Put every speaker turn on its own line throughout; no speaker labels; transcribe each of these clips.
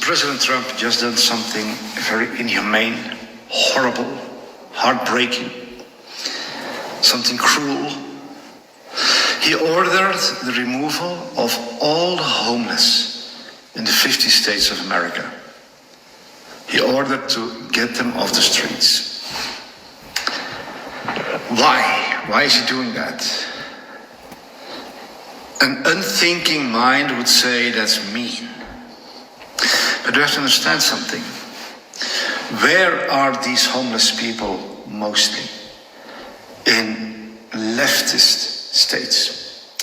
President Trump just done something very inhumane, horrible, heartbreaking, something cruel. He ordered the removal of all the homeless in the 50 states of America. He ordered to get them off the streets. Why? Why is he doing that? An unthinking mind would say that's mean. But you have to understand something. Where are these homeless people mostly? In leftist states.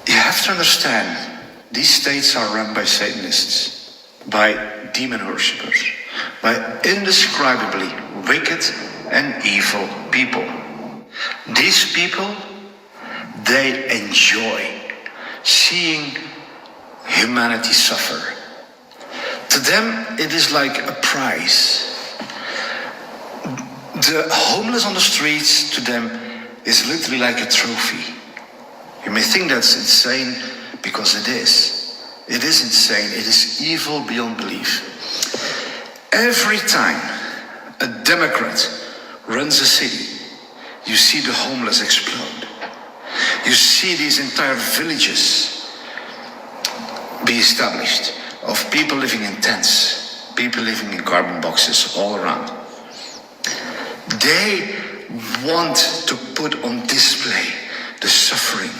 You have to understand, these states are run by Satanists, by demon worshippers, by indescribably wicked and evil people. These people, they enjoy seeing humanity suffer. To them, it is like a prize. The homeless on the streets, to them, is literally like a trophy. You may think that's insane, because it is. It is insane. It is evil beyond belief. Every time a Democrat runs a city, you see the homeless explode. You see these entire villages be established of people living in tents, people living in cardboard boxes all around. They want to put on display the suffering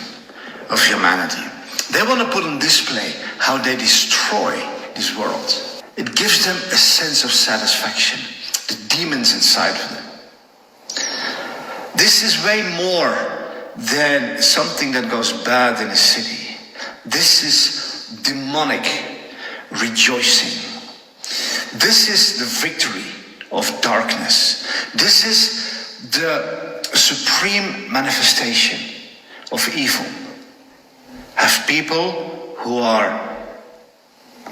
of humanity. They want to put on display how they destroy this world. It gives them a sense of satisfaction, the demons inside of them. This is way more than something that goes bad in a city. This is demonic rejoicing. This is the victory of darkness. This is the supreme manifestation of evil. Have people who are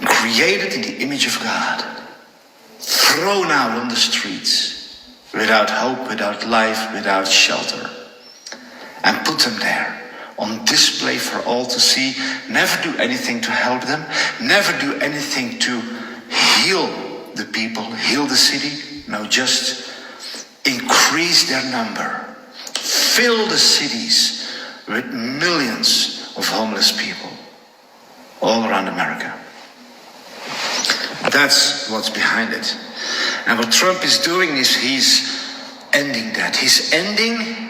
created in the image of God thrown out on the streets without hope, without life, without shelter, and put them there on display for all to see, never do anything to help them, never do anything to heal the people, heal the city. No, just increase their number. Fill the cities with millions of homeless people all around America. That's what's behind it. And what Trump is doing is he's ending that. He's ending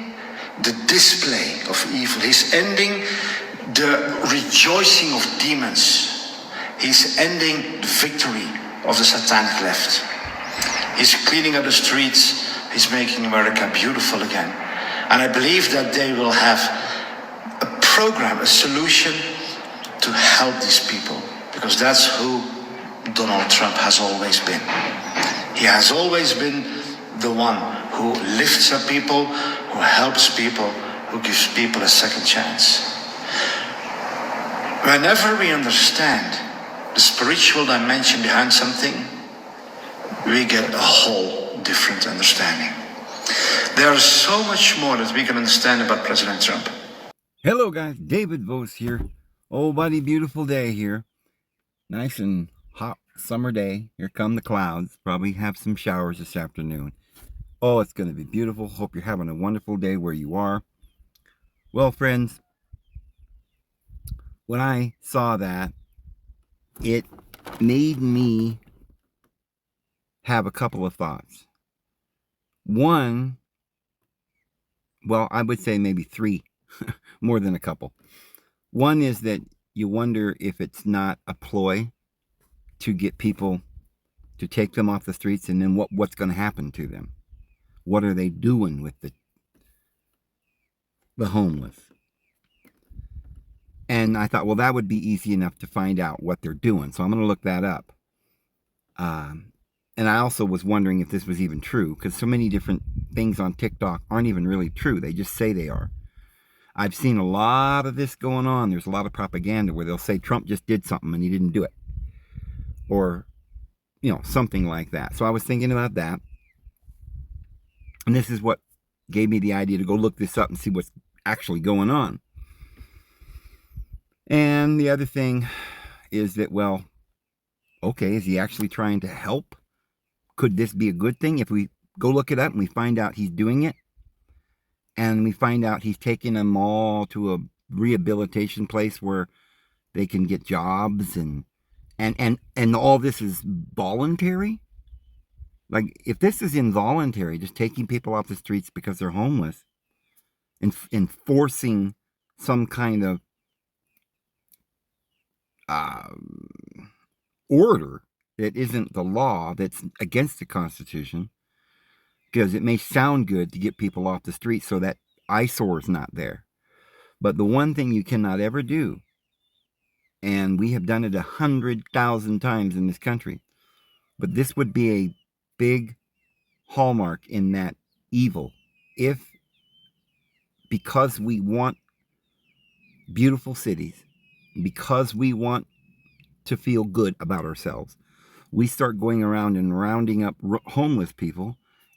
the display of evil. He's ending the rejoicing of demons. He's ending the victory of the satanic left. He's cleaning up the streets. He's making America beautiful again. And I believe that they will have a program, a solution to help these people. Because that's who Donald Trump has always been. He has always been the one who lifts up people, who helps people, who gives people a second chance. Whenever we understand the spiritual dimension behind something, we get a whole different understanding. There is so much more that we can understand about President Trump.
Hello guys, David Vose here. Oh buddy, beautiful day here. Nice and hot summer day. Here come the clouds. Probably have some showers this afternoon. Oh, it's going to be beautiful. Hope you're having a wonderful day where you are. Well, friends, when I saw that, it made me have a couple of thoughts. One, well, I would say maybe three, more than a couple. One is that you wonder if it's not a ploy to get people to take them off the streets, and then what's going to happen to them? What are they doing with the homeless? And I thought, well, that would be easy enough to find out what they're doing. So I'm going to look that up. And I also was wondering if this was even true, because so many different things on TikTok aren't even really true. They just say they are. I've seen a lot of this going on. There's a lot of propaganda where they'll say Trump just did something and he didn't do it. Or, something like that. So I was thinking about that. And this is what gave me the idea to go look this up and see what's actually going on. And the other thing is that, well, okay, is he actually trying to help? Could this be a good thing if we go look it up and we find out he's doing it, and we find out he's taking them all to a rehabilitation place where they can get jobs, and all this is voluntary? Like, if this is involuntary, just taking people off the streets because they're homeless, and enforcing some kind of uh, order that isn't the law, that's against the Constitution, because it may sound good to get people off the street so that eyesore is not there. But the one thing you cannot ever do, and we have done it 100,000 times in this country, but this would be a big hallmark in that evil. If, because we want beautiful cities, because we want to feel good about ourselves, we start going around and rounding up homeless people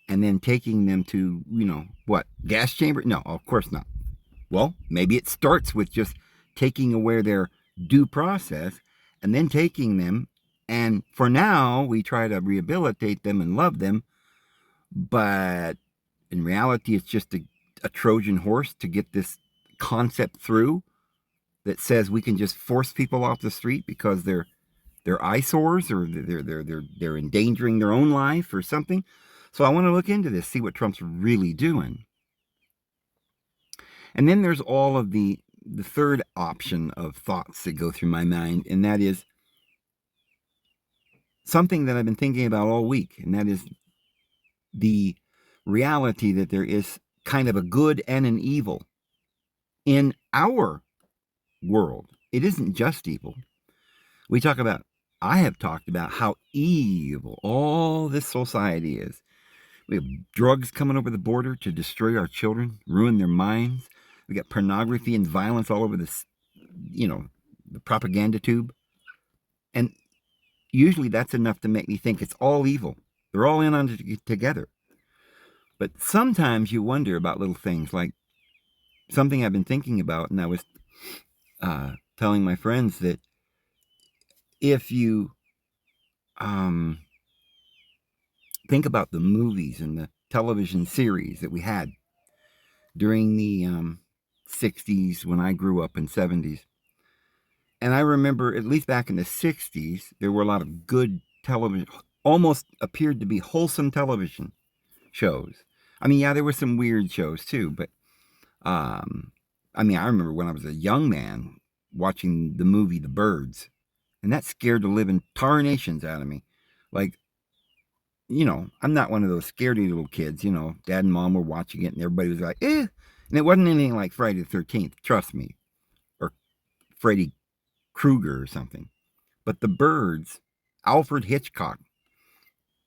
and then taking them to, what, gas chamber? No, of course not. Well, maybe it starts with just taking away their due process and then taking them, and for now we try to rehabilitate them and love them, but in reality it's just a Trojan horse to get this concept through that says we can just force people off the street because they're eyesores, or they're endangering their own life or something. So I want to look into this, see what Trump's really doing. And then there's all of the third option of thoughts that go through my mind, and that is something that I've been thinking about all week, and that is the reality that there is kind of a good and an evil in our world. It isn't just evil. I have talked about how evil all this society is. We have drugs coming over the border to destroy our children, ruin their minds. We got pornography and violence all over this, the propaganda tube. And usually that's enough to make me think it's all evil. They're all in on it together. But sometimes you wonder about little things, like something I've been thinking about, and I was telling my friends that if you think about the movies and the television series that we had during the 60s when I grew up, in 70s. And I remember, at least back in the 60s, there were a lot of good television, almost appeared to be wholesome television shows. I mean, yeah, there were some weird shows too, but I remember when I was a young man watching the movie The Birds, and that scared the living tarnations out of me. Like, I'm not one of those scaredy little kids. Dad and mom were watching it and everybody was like, eh. And it wasn't anything like Friday the 13th, trust me, or Freddy Krueger or something. But The Birds, Alfred Hitchcock,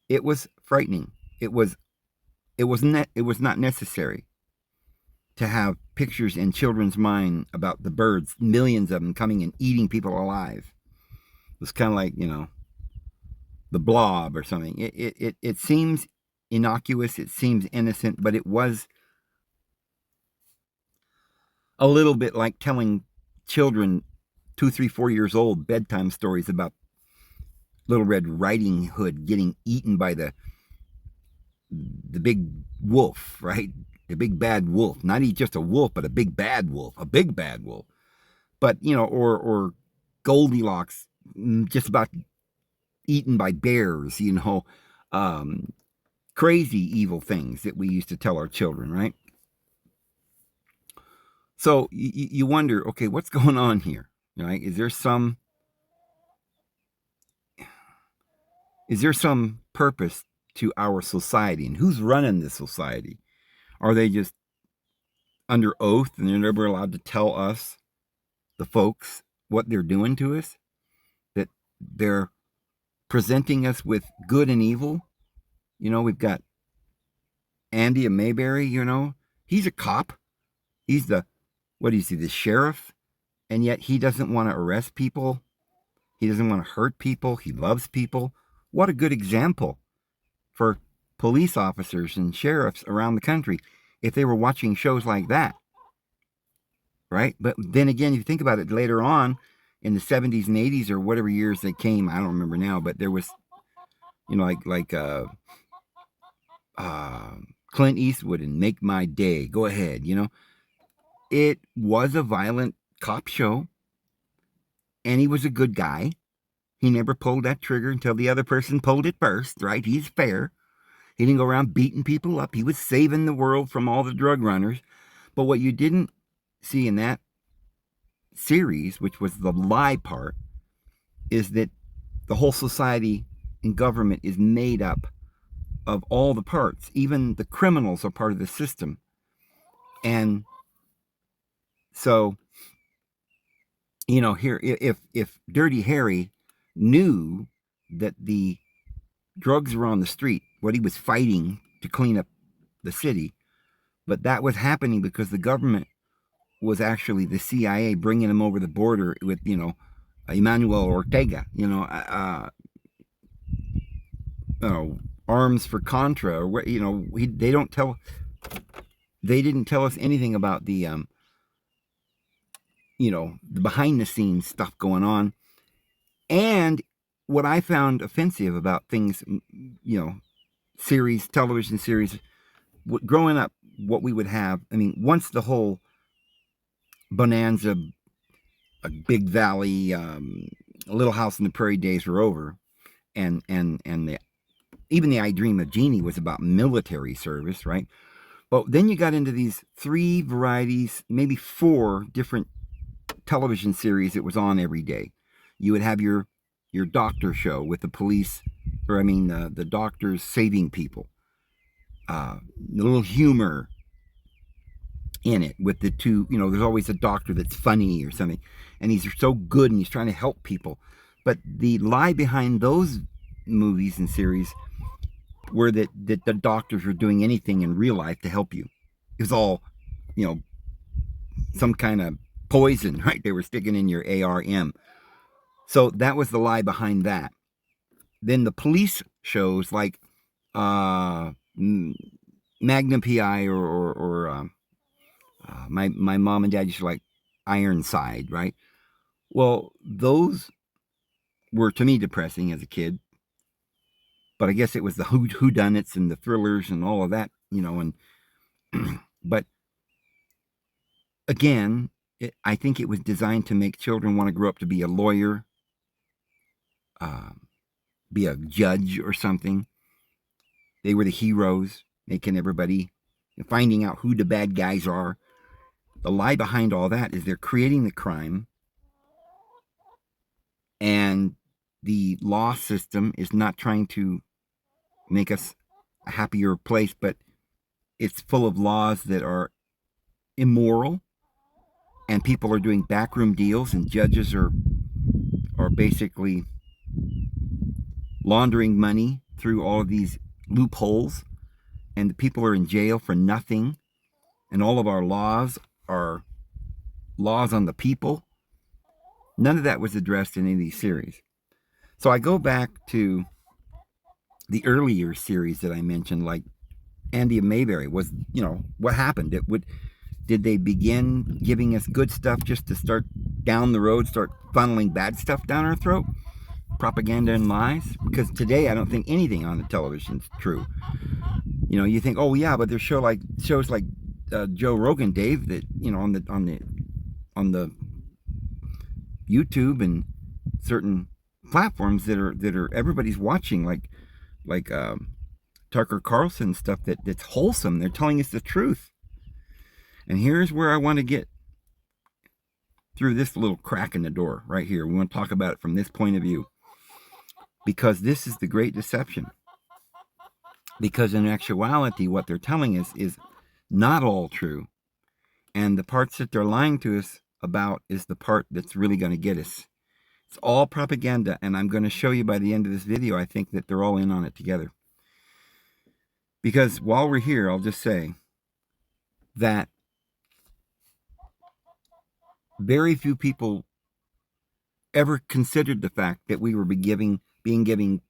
it was frightening. It was not necessary to have pictures in children's mind about the birds, millions of them coming and eating people alive. It was kind of like, the Blob or something. It seems innocuous, it seems innocent, but it was a little bit like telling children 2, 3, 4 years old bedtime stories about Little Red Riding Hood getting eaten by the big wolf, right? The big bad wolf. Not just a wolf, but a big bad wolf. A big bad wolf. But, or Goldilocks just about eaten by bears, crazy evil things that we used to tell our children, right? So you wonder, okay, what's going on here, right? Is there some purpose to our society, and who's running this society? Are they just under oath and they're never allowed to tell us, the folks, what they're doing to us? That they're presenting us with good and evil? We've got Andy Mayberry, he's a cop. He's the sheriff, and yet he doesn't want to arrest people. He doesn't want to hurt people. He loves people. What a good example for police officers and sheriffs around the country if they were watching shows like that, right? But then again, if you think about it later on, in the 70s and 80s or whatever years they came. I don't remember now, but there was, Clint Eastwood and Make My Day. Go ahead, It was a violent cop show, and he was a good guy. He never pulled that trigger until the other person pulled it first, right? He's fair. He didn't go around beating people up. He was saving the world from all the drug runners. But what you didn't see in that series, which was the lie part, is that the whole society and government is made up of all the parts. Even the criminals are part of the system. And so, here, if Dirty Harry knew that the drugs were on the street, what he was fighting to clean up the city, but that was happening because the government was actually the CIA bringing him over the border with, Emmanuel Ortega, arms for Contra, or what, they didn't tell us anything about the, the behind the scenes stuff going on. And what I found offensive about things, television series, growing up, what we would have, once the whole bonanza, a Big Valley, Little House in the Prairie days were over, and even the I Dream of Jeannie was about military service, right? But then you got into these 3 varieties, maybe 4 different television series that was on every day. You would have your doctor show with the police, or the doctors saving people. A little humor in it with the two, there's always a doctor that's funny or something, and he's so good and he's trying to help people. But the lie behind those movies and series were that the doctors were doing anything in real life to help you. It was all, some kind of poison, right? They were sticking in your ARM. So that was the lie behind that. Then the police shows like Magnum PI or my mom and dad used to like Ironside, right? Well, those were to me depressing as a kid. But I guess it was the whodunits and the thrillers and all of that, and but again, I think it was designed to make children want to grow up to be a lawyer, be a judge or something. They were the heroes, making everybody, finding out who the bad guys are. The lie behind all that is they're creating the crime, and the law system is not trying to make us a happier place, but it's full of laws that are immoral, and people are doing backroom deals, and judges are basically laundering money through all of these loopholes, and the people are in jail for nothing, and all of our laws are laws on the people. None of that was addressed in any of these series. So I go back to the earlier series that I mentioned, like Andy of Mayberry. Was, what happened? Did they begin giving us good stuff just to start down the road, start funneling bad stuff down our throat? Propaganda and lies? Because today I don't think anything on the television is true. You think, oh yeah, but there's shows like Joe Rogan, Dave, that on the YouTube and certain platforms that are everybody's watching, like Tucker Carlson stuff that's wholesome. They're telling us the truth. And here's where I want to get through this little crack in the door right here. We want to talk about it from this point of view, because this is the great deception. Because in actuality, what they're telling us is not all true. And the parts that they're lying to us about is the part that's really going to get us. It's all propaganda, and I'm going to show you by the end of this video, I think that they're all in on it together. Because while we're here, I'll just say that very few people ever considered the fact that we were being given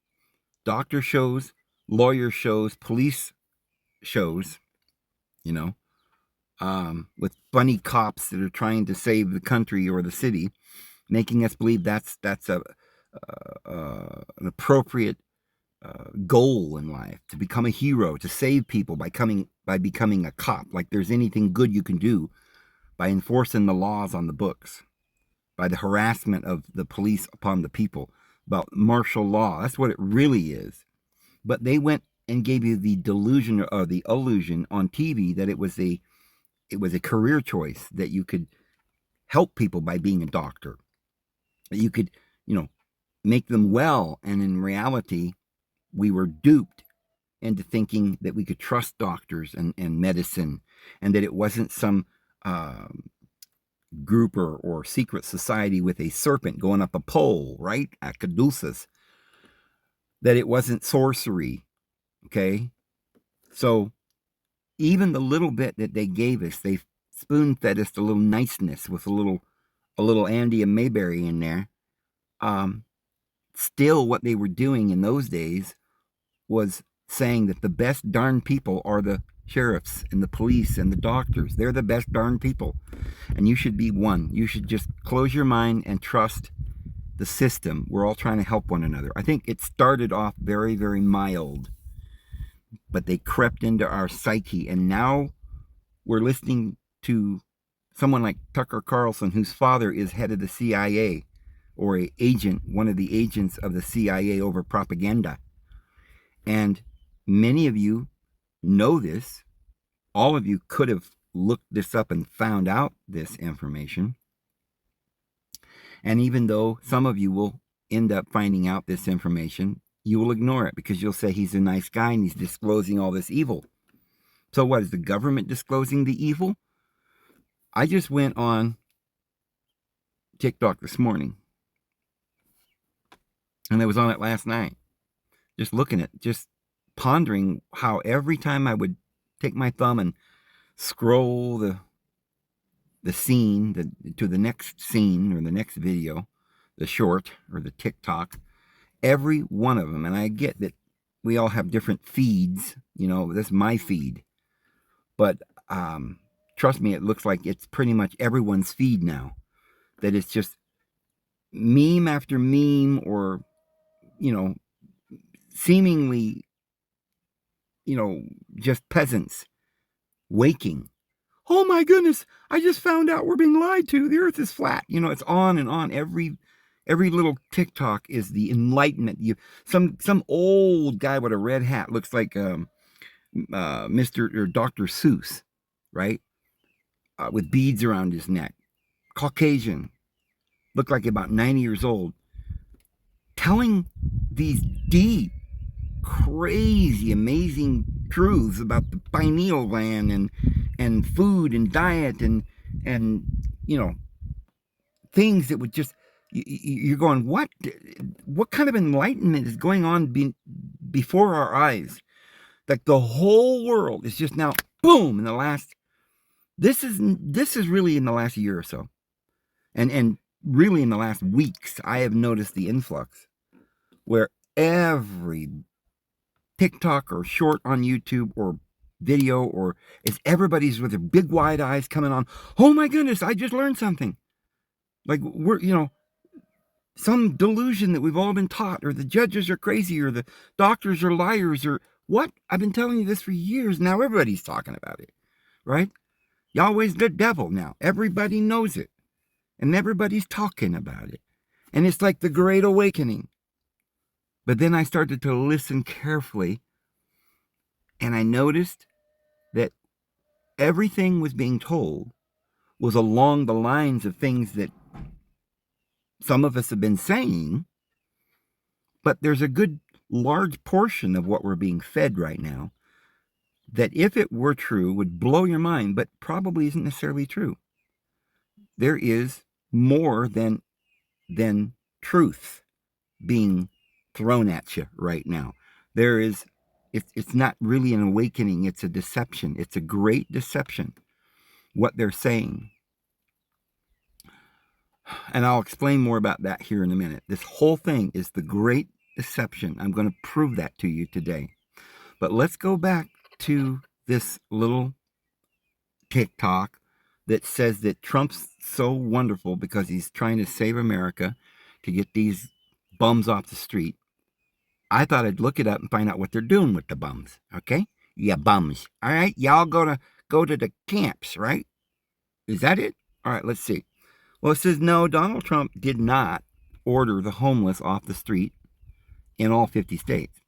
doctor shows, lawyer shows, police shows, with funny cops that are trying to save the country or the city, making us believe that's an appropriate goal in life, to become a hero, to save people by becoming a cop, like there's anything good you can do by enforcing the laws on the books, by the harassment of the police upon the people, about martial law. That's what it really is. But they went and gave you the delusion or the illusion on TV that it was a career choice, that you could help people by being a doctor, that you could, make them well. And in reality, we were duped into thinking that we could trust doctors and medicine, and that it wasn't some group or secret society with a serpent going up a pole, right? At Caduceus. That it wasn't sorcery, okay? So even the little bit that they gave us, they spoon-fed us a little niceness with a little Andy and Mayberry in there. Still, what they were doing in those days was saying that the best darn people are the sheriffs and the police and the doctors. They're the best darn people. And you should be one. You should just close your mind and trust the system. We're all trying to help one another. I think it started off very, very mild, but they crept into our psyche. And now we're listening to someone like Tucker Carlson, whose father is head of the CIA, or a agent, one of the agents of the CIA over propaganda. And many of you know this. All of you could have looked this up and found out this information. And even though some of you will end up finding out this information, you will ignore it because you'll say he's a nice guy and he's disclosing all this evil. So what, is the government disclosing the evil? I just went on TikTok this morning, and I was on it last night, just looking at, just pondering how every time I would take my thumb and scroll the scene to the next scene or the next video, the short or the TikTok, every one of them, and I get that we all have different feeds, that's my feed, but trust me, it looks like it's pretty much everyone's feed now, that it's just meme after meme, or seemingly just peasants waking. Oh my goodness, I just found out we're being lied to. The earth is flat. It's on and on. Every little TikTok is the enlightenment. Some old guy with a red hat, looks like Mr. or Dr. Seuss, right? With beads around his neck. Caucasian. Looked like about 90 years old. Telling these deep, crazy, amazing truths about the pineal gland and food and diet and things that would just, you're going, what kind of enlightenment is going on before our eyes? Like the whole world is just now, boom, in the last, this is really in the last year or so, and really in the last weeks, I have noticed the influx where every TikTok or short on YouTube or video, or it's everybody's with their big wide eyes coming on. Oh my goodness, I just learned something. Like we're, some delusion that we've all been taught, or the judges are crazy, or the doctors are liars, or what? I've been telling you this for years. Now everybody's talking about it, right? Yahweh's the devil now. Everybody knows it. And everybody's talking about it. And it's like the Great Awakening. But then I started to listen carefully, and I noticed that everything was being told was along the lines of things that some of us have been saying, but there's a good large portion of what we're being fed right now that, if it were true, would blow your mind, but probably isn't necessarily true. There is more than truth being thrown at you right now. There is, it's not really an awakening, it's a deception. It's a great deception, what they're saying. And I'll explain more about that here in a minute. This whole thing is the great deception. I'm going to prove that to you today. But let's go back to this little TikTok that says that Trump's so wonderful because he's trying to save America to get these bums off the street. I thought I'd look it up and find out what they're doing with the bums. Okay? Yeah, bums. All right, y'all go to the camps, right? Is that it? All right, let's see. Well, it says no, Donald Trump did not order the homeless off the street in all 50 states.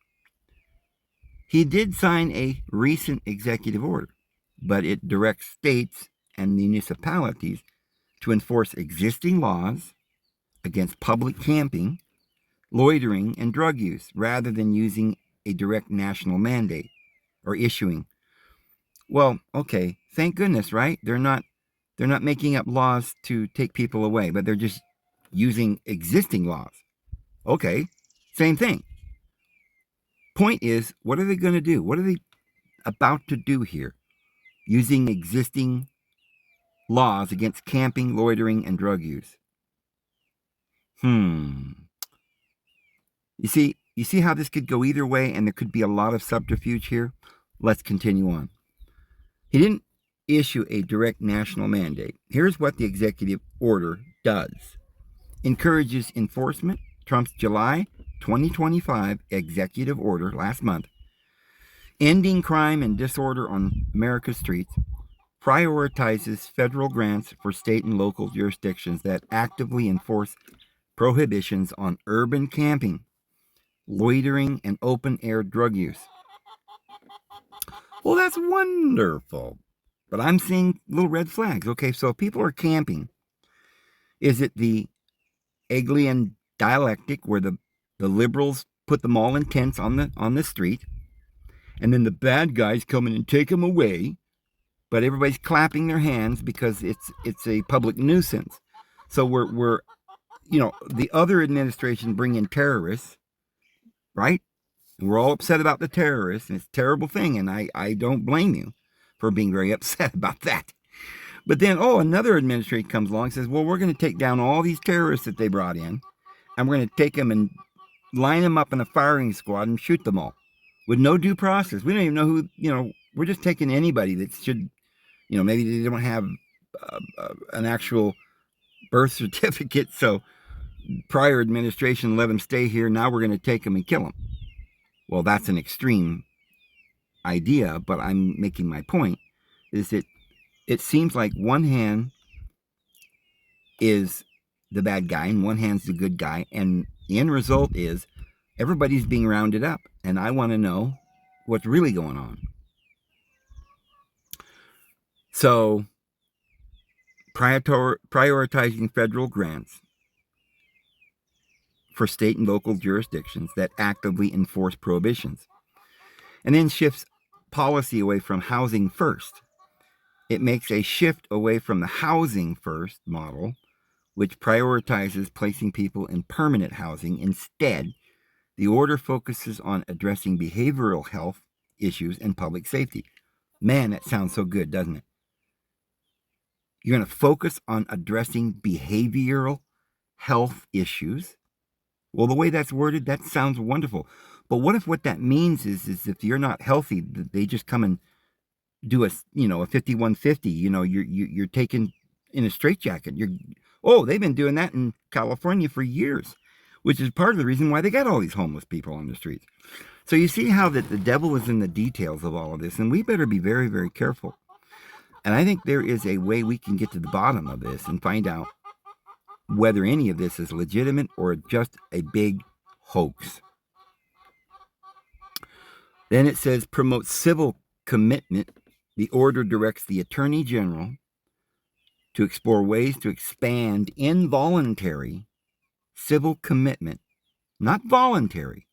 He did sign a recent executive order, but it directs states and municipalities to enforce existing laws against public camping, loitering, and drug use rather than using a direct national mandate or issuing. Well, okay, thank goodness, right? They're not making up laws to take people away, but they're just using existing laws. Okay, same thing. Point is, what are they going to do? What are they about to do here? Using existing laws against camping, loitering, and drug use. You see how this could go either way, and there could be a lot of subterfuge here? Let's continue on. He didn't issue a direct national mandate. Here's what the executive order does. Encourages enforcement. Trump's July 2025 executive order last month, ending crime and disorder on America's streets, prioritizes federal grants for state and local jurisdictions that actively enforce prohibitions on urban camping, loitering, and open-air drug use. Well, that's wonderful. But I'm seeing little red flags. Okay, so if people are camping, is it the Hegelian dialectic where the liberals put them all in tents on the street, and then the bad guys come in and take them away, but everybody's clapping their hands because it's a public nuisance. So we're the other administration bring in terrorists, right? And we're all upset about the terrorists, and it's a terrible thing, and I don't blame you for being very upset about that. But then, another administration comes along and says, well, we're going to take down all these terrorists that they brought in, and we're going to take them and line them up in a firing squad and shoot them all with no due process. We don't even know who, we're just taking anybody that should, maybe they don't have an actual birth certificate, so prior administration let them stay here. Now we're going to take them and kill them. Well, that's an extreme idea, but I'm making my point, is that it seems like one hand is the bad guy and one hand's the good guy, and the end result is everybody's being rounded up, and I want to know what's really going on. So, prioritizing federal grants for state and local jurisdictions that actively enforce prohibitions, and then shifts policy away from housing first. It makes a shift away from the housing first model, which prioritizes placing people in permanent housing. Instead, the order focuses on addressing behavioral health issues and public safety. Man, that sounds so good, doesn't it? You're going to focus on addressing behavioral health issues. Well, the way that's worded, that sounds wonderful. But what if what that means is if you're not healthy, they just come and do a 5150, you're taken in a straitjacket. They've been doing that in California for years, which is part of the reason why they got all these homeless people on the streets. So you see how that the devil is in the details of all of this, and we better be very, very careful. And I think there is a way we can get to the bottom of this and find out whether any of this is legitimate or just a big hoax. Then it says promote civil commitment. The order directs the Attorney General to explore ways to expand involuntary civil commitment, not voluntary,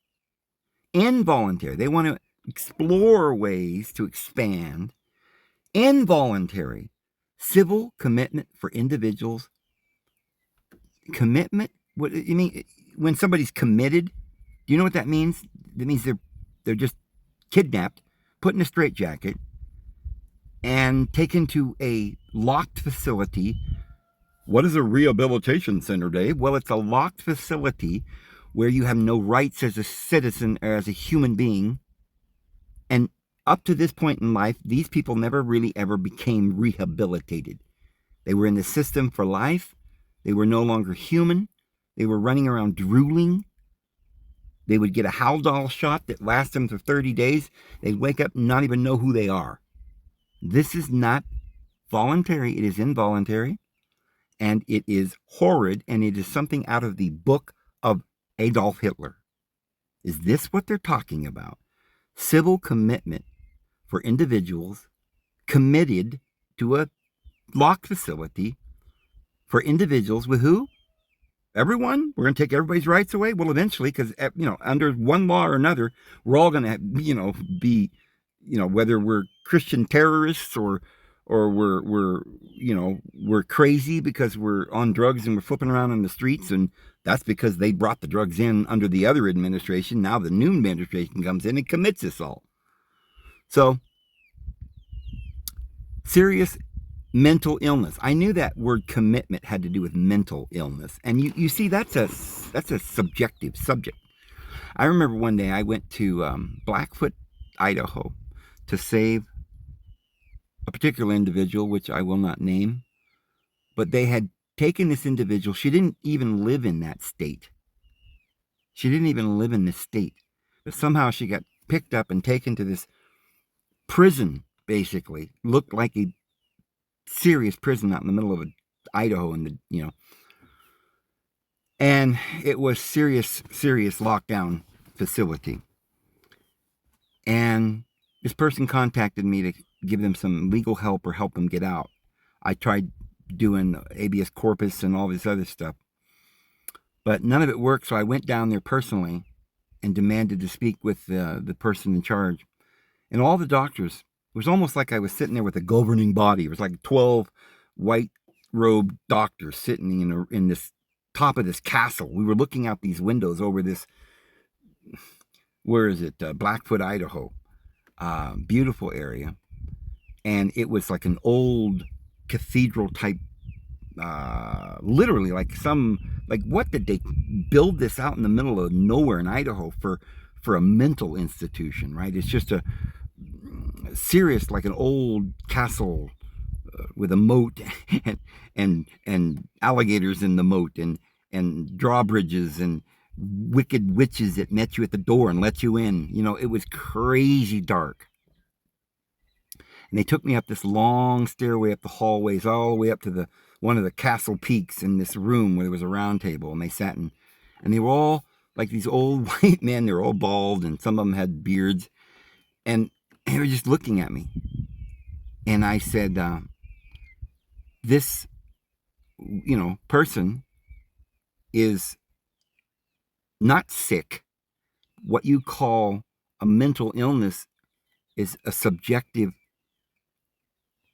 involuntary. They want to explore ways to expand involuntary civil commitment for individuals. Commitment? What you mean when somebody's committed? Do you know what that means? That means they're just kidnapped, put in a straitjacket, and taken to a locked facility. What is a rehabilitation center, Dave? Well, it's a locked facility where you have no rights as a citizen or as a human being. And up to this point in life, these people never really ever became rehabilitated. They were in the system for life. They were no longer human. They were running around drooling. They would get a Haldol shot that lasts them for 30 days. They'd wake up and not even know who they are. This is not voluntary. It is involuntary. And it is horrid. And it is something out of the book of Adolf Hitler. Is this what they're talking about? Civil commitment for individuals committed to a locked facility for individuals with who? Everyone? We're going to take everybody's rights away? Well, eventually, because, under one law or another, we're all going to, be, whether we're Christian terrorists or we're crazy because we're on drugs and we're flipping around in the streets, and that's because they brought the drugs in under the other administration. Now the new administration comes in and commits us all. So, serious mental illness. I knew that word commitment had to do with mental illness. And you see, that's a subjective subject. I remember one day I went to Blackfoot, Idaho, to save a particular individual, which I will not name. But they had taken this individual. She didn't even live in that state. She didn't even live in this state. But somehow she got picked up and taken to this prison, basically. Looked like a serious prison out in the middle of Idaho, and it was serious lockdown facility. And this person contacted me to give them some legal help or help them get out. I tried doing habeas corpus and all this other stuff, but none of it worked. So I went down there personally and demanded to speak with the person in charge. And all the doctors, it was almost like I was sitting there with a governing body. It was like 12 white robed doctors sitting in this top of this castle. We were looking out these windows over this, where is it? Blackfoot, Idaho. Beautiful area. And it was like an old cathedral type, literally like what did they build this out in the middle of nowhere in Idaho for a mental institution, right? It's just a serious, like an old castle with a moat and alligators in the moat and drawbridges and wicked witches that met you at the door and let you in. It was crazy dark. And they took me up this long stairway up the hallways all the way up to one of the castle peaks in this room where there was a round table, and they sat and they were all like these old white men. They were all bald, and some of them had beards, and they were just looking at me. And I said, this, person is not sick. What you call a mental illness is a subjective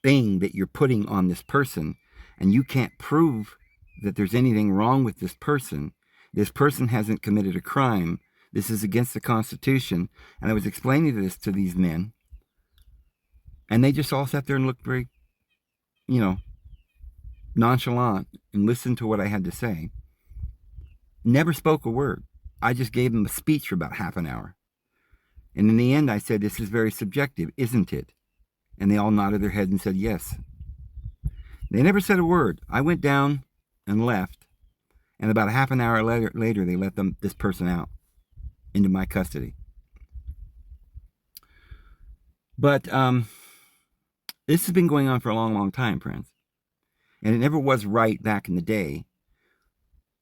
thing that you're putting on this person, and you can't prove that there's anything wrong with this person. This person hasn't committed a crime. This is against the Constitution. And I was explaining this to these men, and they just all sat there and looked very, nonchalant and listened to what I had to say. Never spoke a word. I just gave them a speech for about half an hour. And in the end, I said, this is very subjective, isn't it? And they all nodded their heads and said yes. They never said a word. I went down and left. And about a half an hour later they let this person out into my custody. But this has been going on for a long, long time, friends. And it never was right back in the day.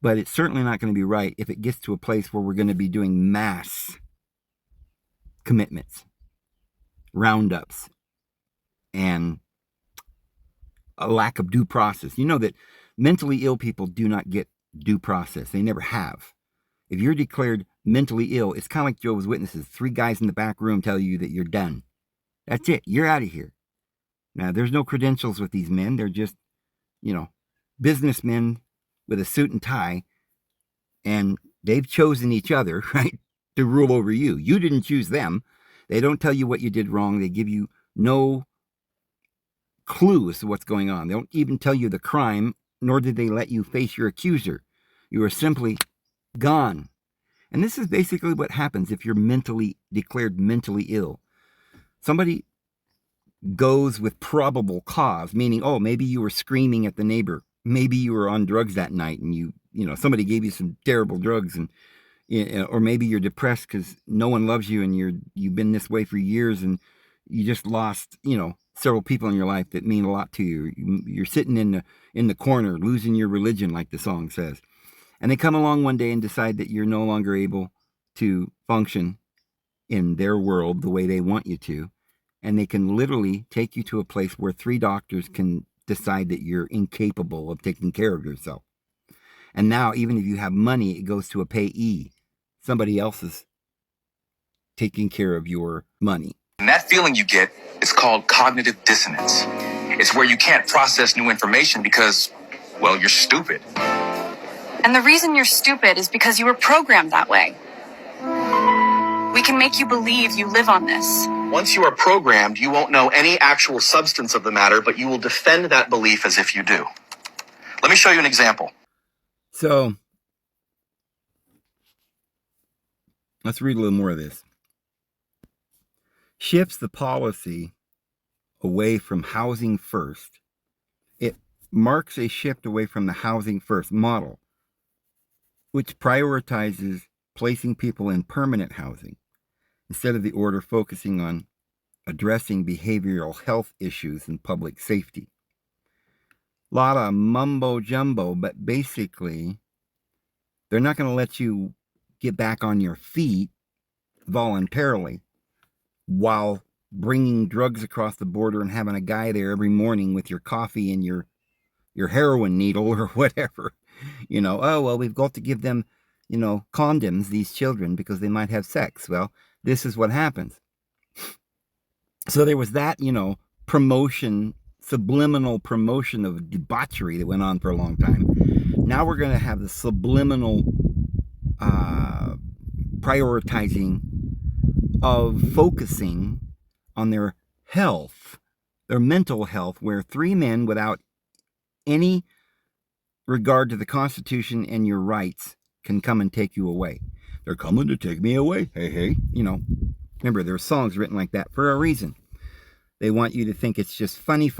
But it's certainly not going to be right if it gets to a place where we're going to be doing mass commitments, roundups, and a lack of due process. You know that mentally ill people do not get due process. They never have. If you're declared mentally ill, it's kind of like Jehovah's Witnesses. 3 guys in the back room tell you that you're done. That's it. You're out of here. Now, there's no credentials with these men. They're just, businessmen with a suit and tie, and they've chosen each other, right, to rule over you. You didn't choose them. They don't tell you what you did wrong. They give you no clue as to what's going on. They don't even tell you the crime, nor did they let you face your accuser. You are simply gone. And this is basically what happens if you're declared mentally ill. Somebody goes with probable cause, meaning, oh, maybe you were screaming at the neighbor. Maybe you were on drugs that night and somebody gave you some terrible drugs, and or maybe you're depressed because no one loves you and you've been this way for years, and you just lost, several people in your life that mean a lot to you. You're sitting in the corner, losing your religion, like the song says. And they come along one day and decide that you're no longer able to function in their world the way they want you to. And they can literally take you to a place where 3 doctors can decide that you're incapable of taking care of yourself. And now, even if you have money, it goes to a payee. Somebody else is taking care of your money.
And that feeling you get is called cognitive dissonance. It's where you can't process new information because, well, you're stupid.
And the reason you're stupid is because you were programmed that way. We can make you believe you live on this.
Once you are programmed, you won't know any actual substance of the matter, but you will defend that belief as if you do. Let me show you an example.
So, let's read a little more of this. Shifts the policy away from housing first. It marks a shift away from the housing first model, which prioritizes placing people in permanent housing instead of the order focusing on addressing behavioral health issues and public safety. A lot of mumbo jumbo, but basically, they're not going to let you get back on your feet voluntarily while bringing drugs across the border and having a guy there every morning with your coffee and your heroin needle or whatever. Oh, well, we've got to give them, condoms, these children, because they might have sex. Well, this is what happens. So there was that, promotion, subliminal promotion of debauchery that went on for a long time. Now we're going to have the subliminal prioritizing of focusing on their health, their mental health, where 3 men without any regard to the Constitution and your rights can come and take you away. They're coming to take me away. Hey, hey. Remember, there are songs written like that for a reason. They want you to think it's just funny,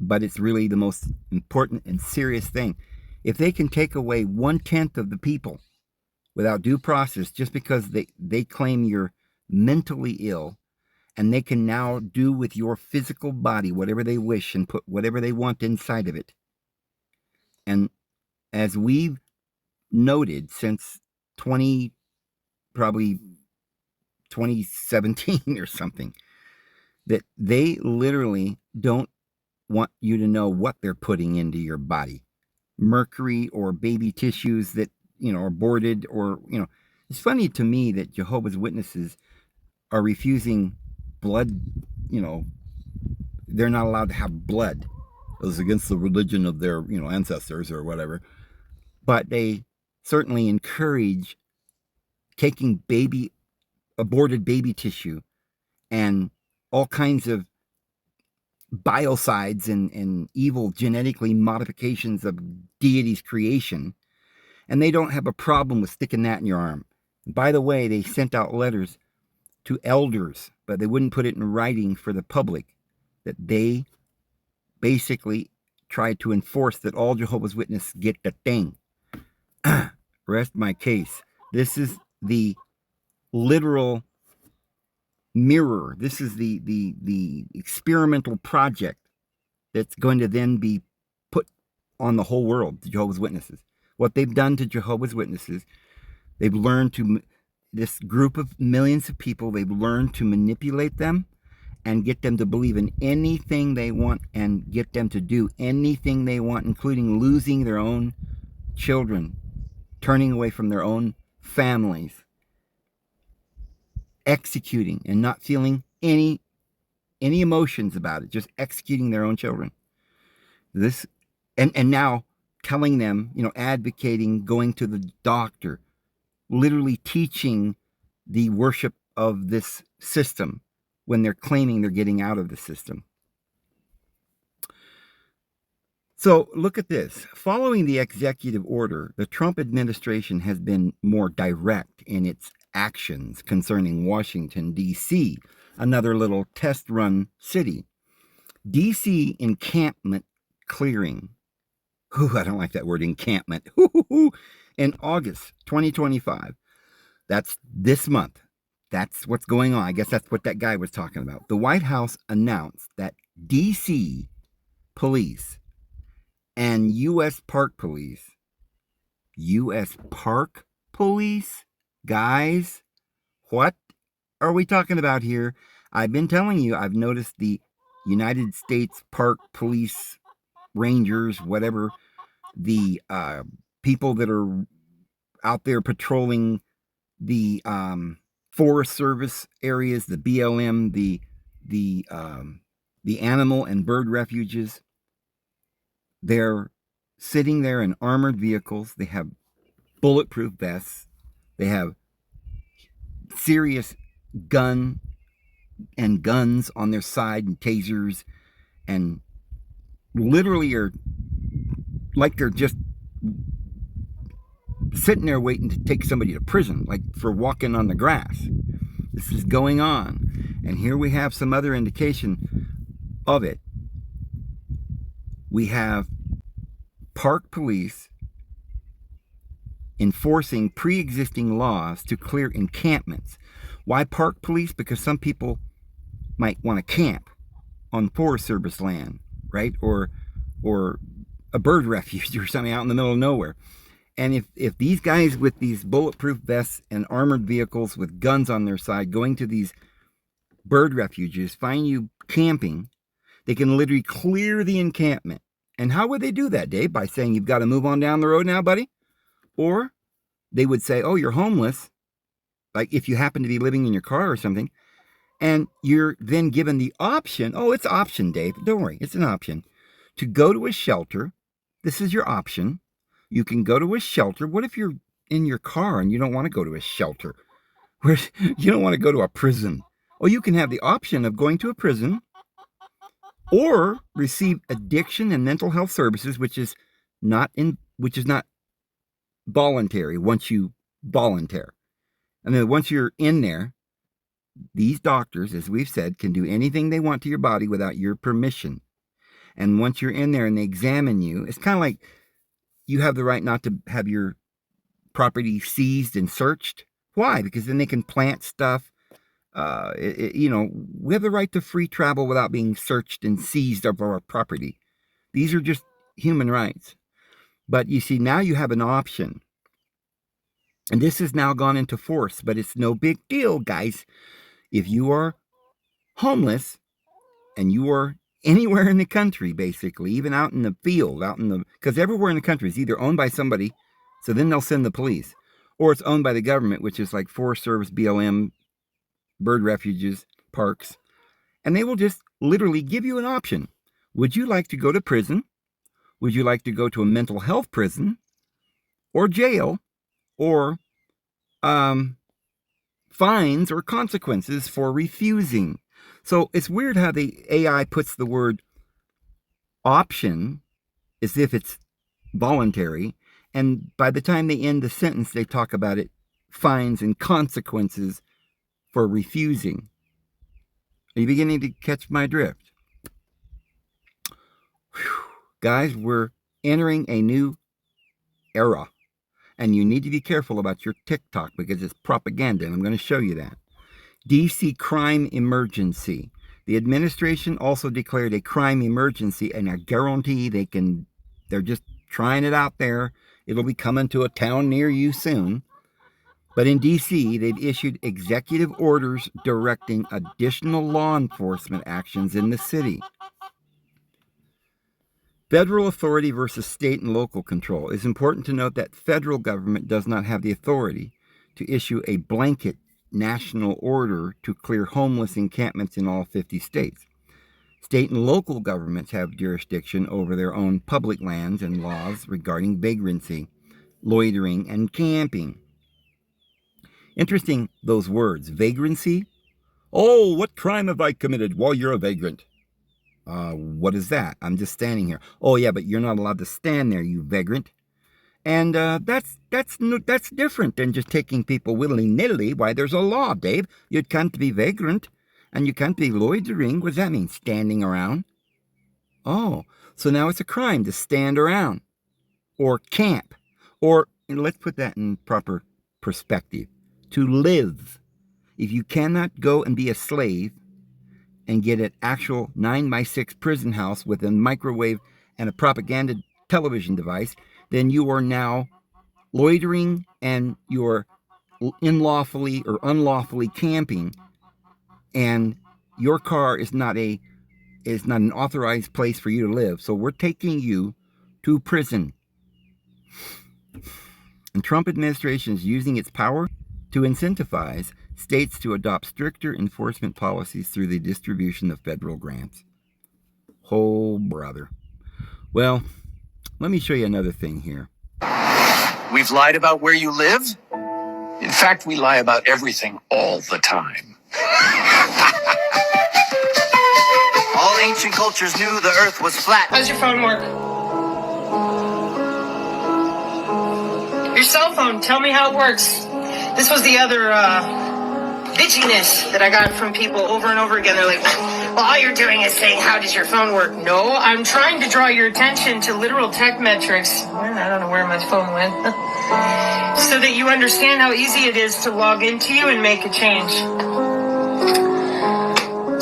but it's really the most important and serious thing. If they can take away 1/10 of the people without due process just because they claim you're mentally ill, and they can now do with your physical body whatever they wish and put whatever they want inside of it. And as we've noted since probably 2017 or something, that they literally don't want you to know what they're putting into your body. Mercury or baby tissues that, are aborted, or, it's funny to me that Jehovah's Witnesses are refusing blood, they're not allowed to have blood. It was against the religion of their, ancestors or whatever. But they certainly encourage taking aborted baby tissue and all kinds of biocides and evil genetically modifications of deity's creation. And they don't have a problem with sticking that in your arm. By the way, they sent out letters to elders, but they wouldn't put it in writing for the public, that they basically tried to enforce that all Jehovah's Witnesses get the thing. Rest my case. This is the literal mirror. This is the experimental project that's going to then be put on the whole world, the Jehovah's Witnesses. What they've done to Jehovah's Witnesses, they've learned to, this group of millions of people, they've learned to manipulate them and get them to believe in anything they want and get them to do anything they want, including losing their own children, turning away from their own families, executing and not feeling any emotions about it, just executing their own children. This and now telling them, advocating going to the doctor, literally teaching the worship of this system when they're claiming they're getting out of the system. So look at this. Following the executive order, the Trump administration has been more direct in its actions concerning Washington, D.C., another little test run city. DC encampment clearing. Ooh, I don't like that word, encampment. In August 2025. That's this month. That's what's going on. I guess that's what that guy was talking about. The White House announced that DC police and U.S. Park Police, guys, what are we talking about here? I've been telling you, I've noticed the United States Park Police Rangers, whatever, the people that are out there patrolling the Forest Service areas, the BLM, the animal and bird refuges. They're sitting there in armored vehicles. They have bulletproof vests. They have serious guns on their side and tasers, and literally are like they're just sitting there waiting to take somebody to prison, like for walking on the grass. This is going on. And here we have some other indication of it. We have park police enforcing pre-existing laws to clear encampments. Why park police? Because some people might want to camp on Forest Service land, right? Or a bird refuge or something out in the middle of nowhere. And if these guys with these bulletproof vests and armored vehicles with guns on their side going to these bird refuges find you camping, they can literally clear the encampment. And how would they do that, Dave? By saying, you've got to move on down the road now, buddy? Or they would say, oh, you're homeless, like if you happen to be living in your car or something, and you're then given the option, oh, it's option, Dave, don't worry, it's an option, to go to a shelter. This is your option. You can go to a shelter. What if you're in your car and you don't want to go to a shelter? Where you don't want to go to a prison? Well, you can have the option of going to a prison or receive addiction and mental health services, which is not voluntary once you volunteer. And then once you're in there, these doctors, as we've said, can do anything they want to your body without your permission. And once you're in there and they examine you, it's kind of like you have the right not to have your property seized and searched. Why? Because then they can plant stuff. We have the right to free travel without being searched and seized of our property. These are just human rights. But you see, now you have an option. And this has now gone into force, but it's no big deal, guys. If you are homeless and you are anywhere in the country, basically, even out in the field, because everywhere in the country is either owned by somebody, so then they'll send the police, or it's owned by the government, which is like Forest Service, BLM, bird refuges, parks, and they will just literally give you an option. Would you like to go to prison? Would you like to go to a mental health prison or jail or fines or consequences for refusing? So it's weird how the AI puts the word option as if it's voluntary, and by the time they end the sentence, they talk about it, fines and consequences for refusing. Are you beginning to catch my drift? Whew. Guys, we're entering a new era, and you need to be careful about your TikTok because it's propaganda, and I'm going to show you that. DC crime emergency. The administration also declared a crime emergency, and I guarantee they're just trying it out there. It'll be coming to a town near you soon. But in DC, they've issued executive orders directing additional law enforcement actions in the city. Federal authority versus state and local control. It's important to note that federal government does not have the authority to issue a blanket national order to clear homeless encampments in all 50 states. State and local governments have jurisdiction over their own public lands and laws regarding vagrancy, loitering, and camping. Interesting, those words, vagrancy. Oh, what crime have I committed? Well, you're a vagrant. What is that? I'm just standing here. Oh, yeah, but you're not allowed to stand there, you vagrant. And that's different than just taking people willy-nilly. Why, there's a law, Dave. You can't be vagrant. And you can't be loitering. What does that mean? Standing around? Oh, so now it's a crime to stand around or camp, or let's put that in proper perspective, to live. If you cannot go and be a slave and get an actual 9x6 prison house with a microwave and a propaganda television device, then you are now loitering and you're unlawfully camping, and your car is not an authorized place for you to live. So we're taking you to prison. And Trump administration is using its power to incentivize states to adopt stricter enforcement policies through the distribution of federal grants. Oh, brother. Well, let me show you another thing here.
We've lied about where you live? In fact, we lie about everything all the time.
All ancient cultures knew the earth was flat.
How's your phone work? Your cell phone, tell me how it works. This was the other bitchiness that I got from people over and over again. They're like, well, all you're doing is saying, how does your phone work? No, I'm trying to draw your attention to literal tech metrics. I don't know where my phone went. So that you understand how easy it is to log into you and make a change.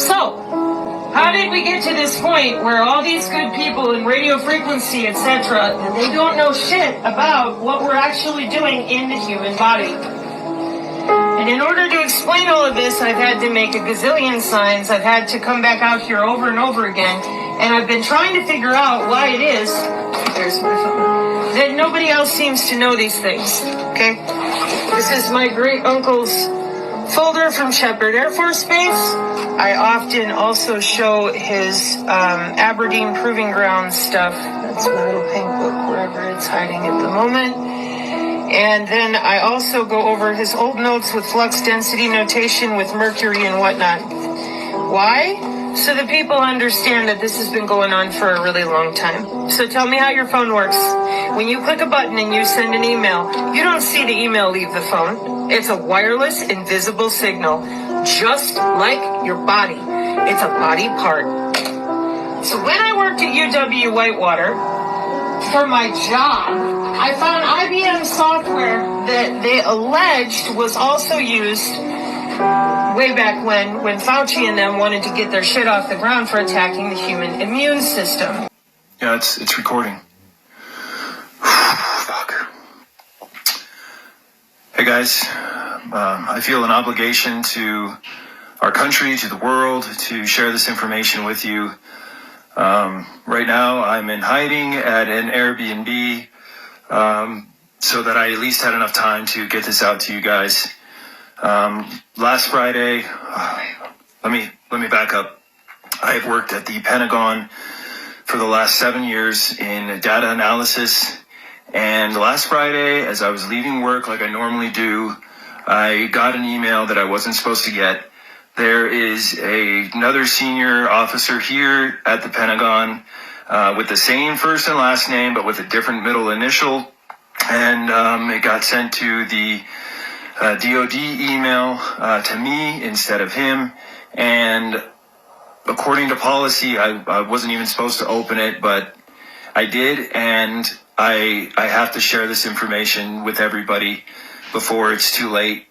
So, how did we get to this point where all these good people in radio frequency, etc., they don't know shit about what we're actually doing in the human body? And in order to explain all of this, I've had to make a gazillion signs. I've had to come back out here over and over again. And I've been trying to figure out why it is, there's my phone, that nobody else seems to know these things, okay? This is my great uncle's folder from Shepherd Air Force Base. I often also show his Aberdeen Proving Ground stuff. That's my little pink book, wherever it's hiding at the moment. And then I also go over his old notes with flux density notation with mercury and whatnot. Why? So that people understand that this has been going on for a really long time. So tell me how your phone works. When you click a button and you send an email, you don't see the email leave the phone. It's a wireless, invisible signal, just like your body. It's a body part. So when I worked at UW Whitewater, for my job, I found IBM software that they alleged was also used way back when Fauci and them wanted to get their shit off the ground for attacking the human immune system.
Yeah, it's recording. Fuck. Hey guys, I feel an obligation to our country, to the world, to share this information with you. Right now, I'm in hiding at an Airbnb, so that I at least had enough time to get this out to you guys. Last Friday, let me back up. I have worked at the Pentagon for the last 7 years in data analysis, and last Friday, as I was leaving work like I normally do, I got an email that I wasn't supposed to get. There is another senior officer here at the Pentagon with the same first and last name, but with a different middle initial. And it got sent to the DOD email to me instead of him. And according to policy, I wasn't even supposed to open it, but I did. And I have to share this information with everybody before it's too late.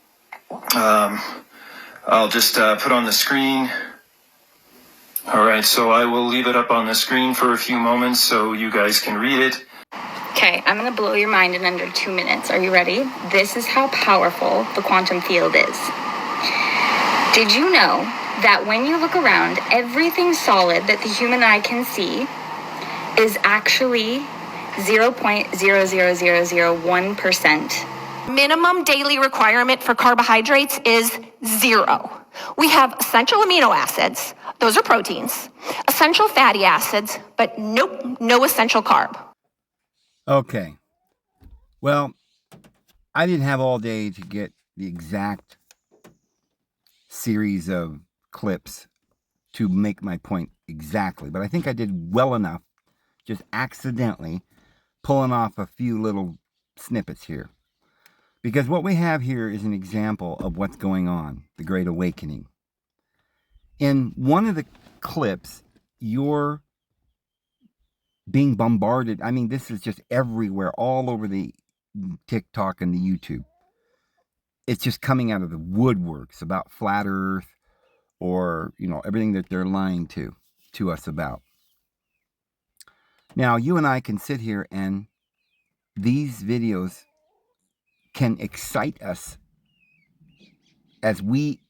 I'll just put on the screen. All right, so I will leave it up on the screen for a few moments so you guys can read it.
Okay, I'm gonna blow your mind in under 2 minutes. Are you ready? This is how powerful the quantum field is. Did you know that when you look around, everything solid that the human eye can see is actually 0.00001%?
Minimum daily requirement for carbohydrates is 0. We have essential amino acids, those are proteins, essential fatty acids, but nope, no essential carb.
Okay. Well, I didn't have all day to get the exact series of clips to make my point exactly, but I think I did well enough, just accidentally pulling off a few little snippets here. Because what we have here is an example of what's going on, the Great Awakening. In one of the clips, you're being bombarded. I mean, this is just everywhere, all over the TikTok and the YouTube. It's just coming out of the woodworks about flat Earth, or, everything that they're lying to us about. Now, you and I can sit here, and these videos can excite us as we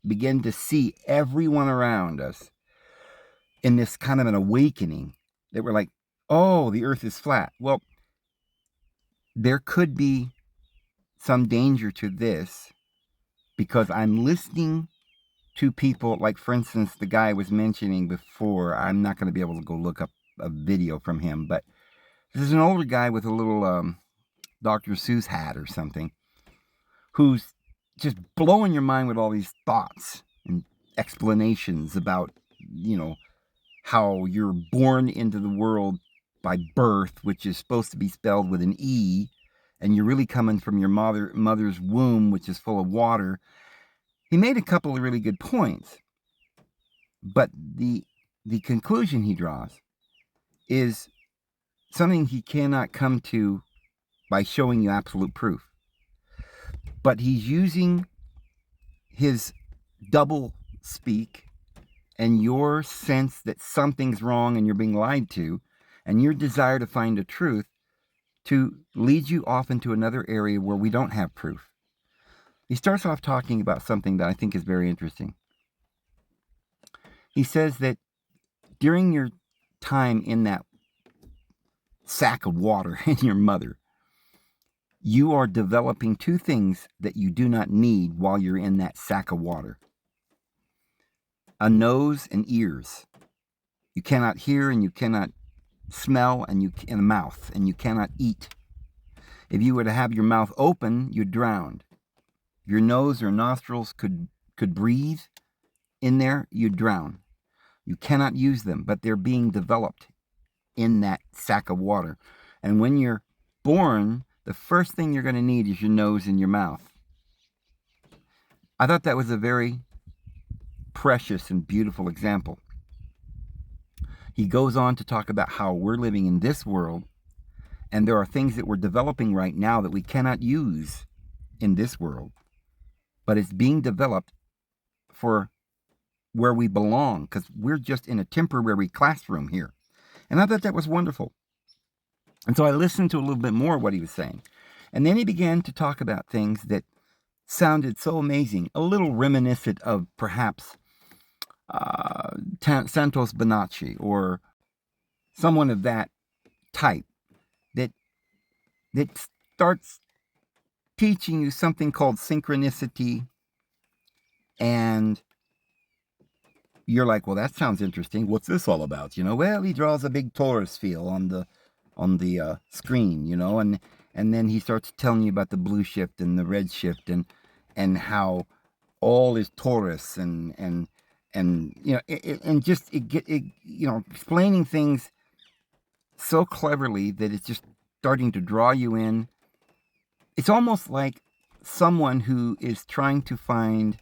begin to see everyone around us in this kind of an awakening that we're like, oh, the Earth is flat. Well, there could be some danger to this, because I'm listening to people like, for instance, the guy I was mentioning before. I'm not going to be able to go look up a video from him, but this is an older guy with a little Dr. Seuss hat or something, who's just blowing your mind with all these thoughts and explanations about, how you're born into the world by birth, which is supposed to be spelled with an E, and you're really coming from your mother's womb, which is full of water. He made a couple of really good points, but the conclusion he draws is something he cannot come to by showing you absolute proof. But he's using his double speak and your sense that something's wrong and you're being lied to, and your desire to find the truth, to lead you off into another area where we don't have proof. He starts off talking about something that I think is very interesting. He says that during your time in that sack of water in your mother, you are developing two things that you do not need while you're in that sack of water: a nose and ears. You cannot hear, and you cannot smell, and a mouth, and you cannot eat. If you were to have your mouth open, you'd drown. Your nose or nostrils could breathe in there, you'd drown. You cannot use them, but they're being developed in that sack of water. And when you're born, the first thing you're going to need is your nose and your mouth. I thought that was a very precious and beautiful example. He goes on to talk about how we're living in this world, and there are things that we're developing right now that we cannot use in this world, but it's being developed for where we belong, because we're just in a temporary classroom here. And I thought that was wonderful. And so I listened to a little bit more of what he was saying. And then he began to talk about things that sounded so amazing, a little reminiscent of perhaps Santos Bonacci or someone of that type, that starts teaching you something called synchronicity, and you're like, well, that sounds interesting. What's this all about? Well, he draws a big torus field on the screen, and then he starts telling you about the blue shift and the red shift, and how all is torus, and explaining things so cleverly that it's just starting to draw you in. It's almost like someone who is trying to find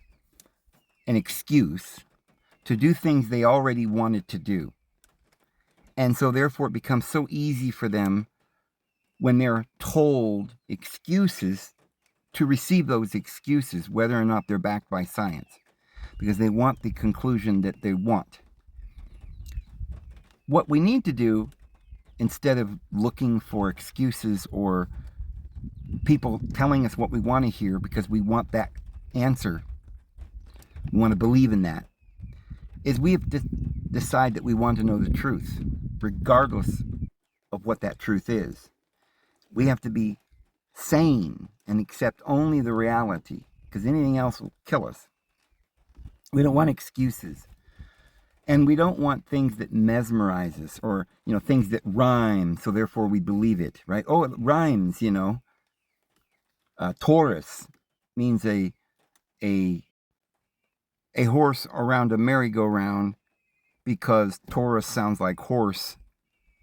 an excuse to do things they already wanted to do. And so therefore it becomes so easy for them, when they're told excuses, to receive those excuses, whether or not they're backed by science, because they want the conclusion that they want. What we need to do, instead of looking for excuses or people telling us what we want to hear because we want that answer, we want to believe in that, is we have to decide that we want to know the truth, regardless of what that truth is. We have to be sane and accept only the reality, because anything else will kill us. We don't want excuses. And we don't want things that mesmerize us, or, things that rhyme, so therefore we believe it, right? Oh, it rhymes, Taurus means a horse around a merry-go-round, because Taurus sounds like horse,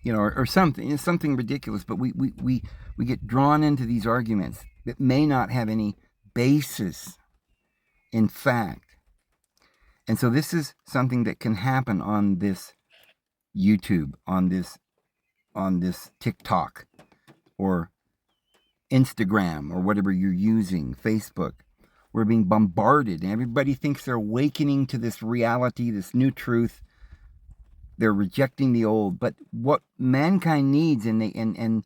or something. It's something ridiculous, but we get drawn into these arguments that may not have any basis in fact. And so this is something that can happen on this YouTube, on this TikTok, or Instagram, or whatever you're using, Facebook. We're being bombarded, and everybody thinks they're awakening to this reality, this new truth. They're rejecting the old. But what mankind needs, and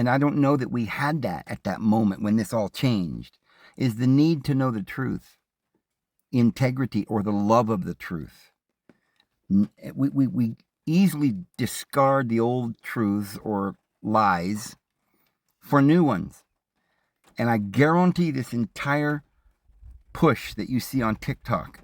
I don't know that we had that at that moment when this all changed, is the need to know the truth, integrity, or the love of the truth. We easily discard the old truths or lies for new ones. And I guarantee this entire push that you see on TikTok,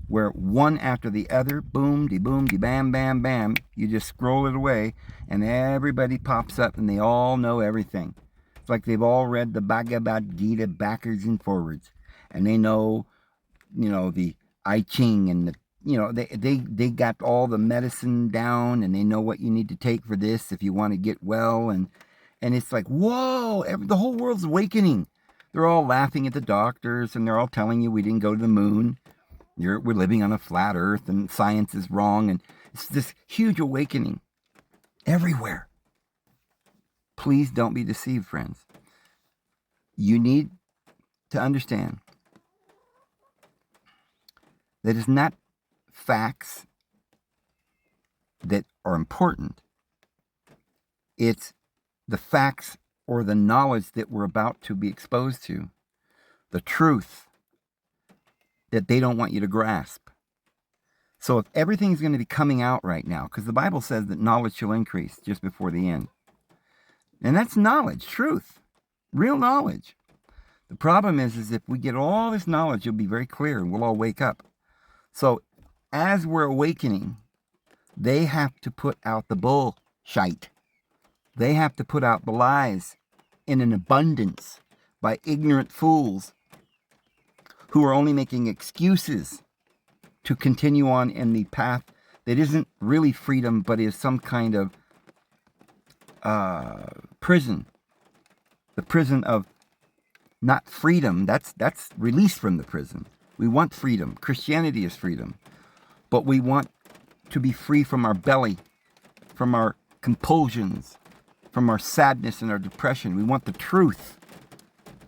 where one after the other, boom, de boom, de bam, bam, bam, you just scroll it away and everybody pops up and they all know everything. It's like they've all read the Bhagavad Gita backwards and forwards, and they know, the I Ching, and they got all the medicine down, and they know what you need to take for this if you want to get well, and it's like, whoa, the whole world's awakening. They're all laughing at the doctors, and they're all telling you we didn't go to the moon. We're living on a flat earth, and science is wrong, and it's this huge awakening everywhere. Please don't be deceived, friends. You need to understand that it's not facts that are important. It's the facts or the knowledge that we're about to be exposed to, the truth that they don't want you to grasp. So if everything's going to be coming out right now, because the Bible says that knowledge shall increase just before the end. And that's knowledge, truth, real knowledge. The problem is if we get all this knowledge, it'll be very clear and we'll all wake up. So as we're awakening, they have to put out the bullshit. They have to put out the lies in an abundance by ignorant fools who are only making excuses to continue on in the path that isn't really freedom, but is some kind of prison. The prison of not freedom. That's release from the prison. We want freedom. Christianity is freedom. But we want to be free from our belly, from our compulsions, from our sadness and our depression. We want the truth.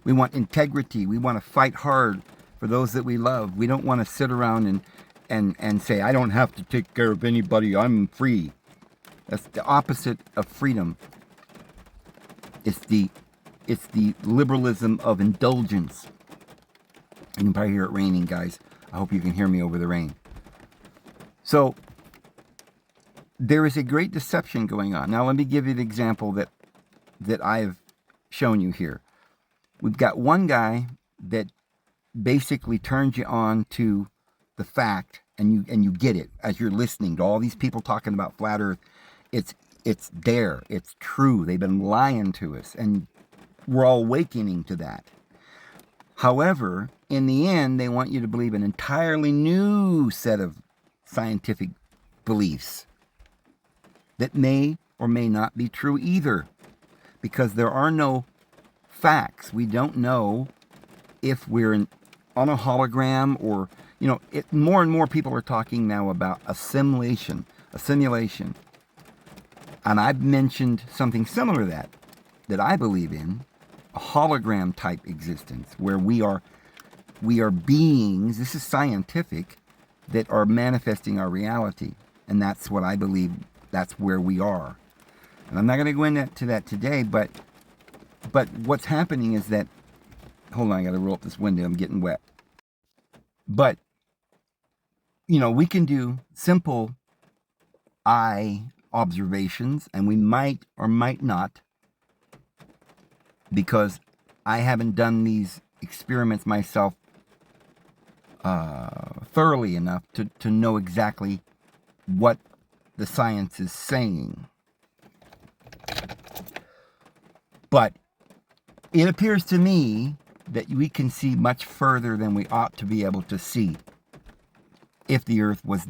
We want integrity. We want to fight hard for those that we love. We don't want to sit around and say, I don't have to take care of anybody. I'm free. That's the opposite of freedom. It's the liberalism of indulgence. You can probably hear it raining, guys. I hope you can hear me over the rain. So there is a great deception going on. Now let me give you the example that I've shown you here. We've got one guy that basically turns you on to the fact, and you get it as you're listening to all these people talking about flat earth. It's there. It's true. They've been lying to us, and we're all awakening to that. However, in the end, they want you to believe an entirely new set of scientific beliefs that may or may not be true either, because there are no facts. We don't know if we're on a hologram or, more and more people are talking now about a simulation. And I've mentioned something similar to that I believe in, a hologram type existence where we are beings, this is scientific, that are manifesting our reality. And that's what I believe, that's where we are. And I'm not going to go into that today, but what's happening is that, hold on, I got to roll up this window, I'm getting wet. But, we can do simple eye observations, and we might or might not, because I haven't done these experiments myself thoroughly enough to know exactly what the science is saying. But it appears to me that we can see much further than we ought to be able to see if the earth was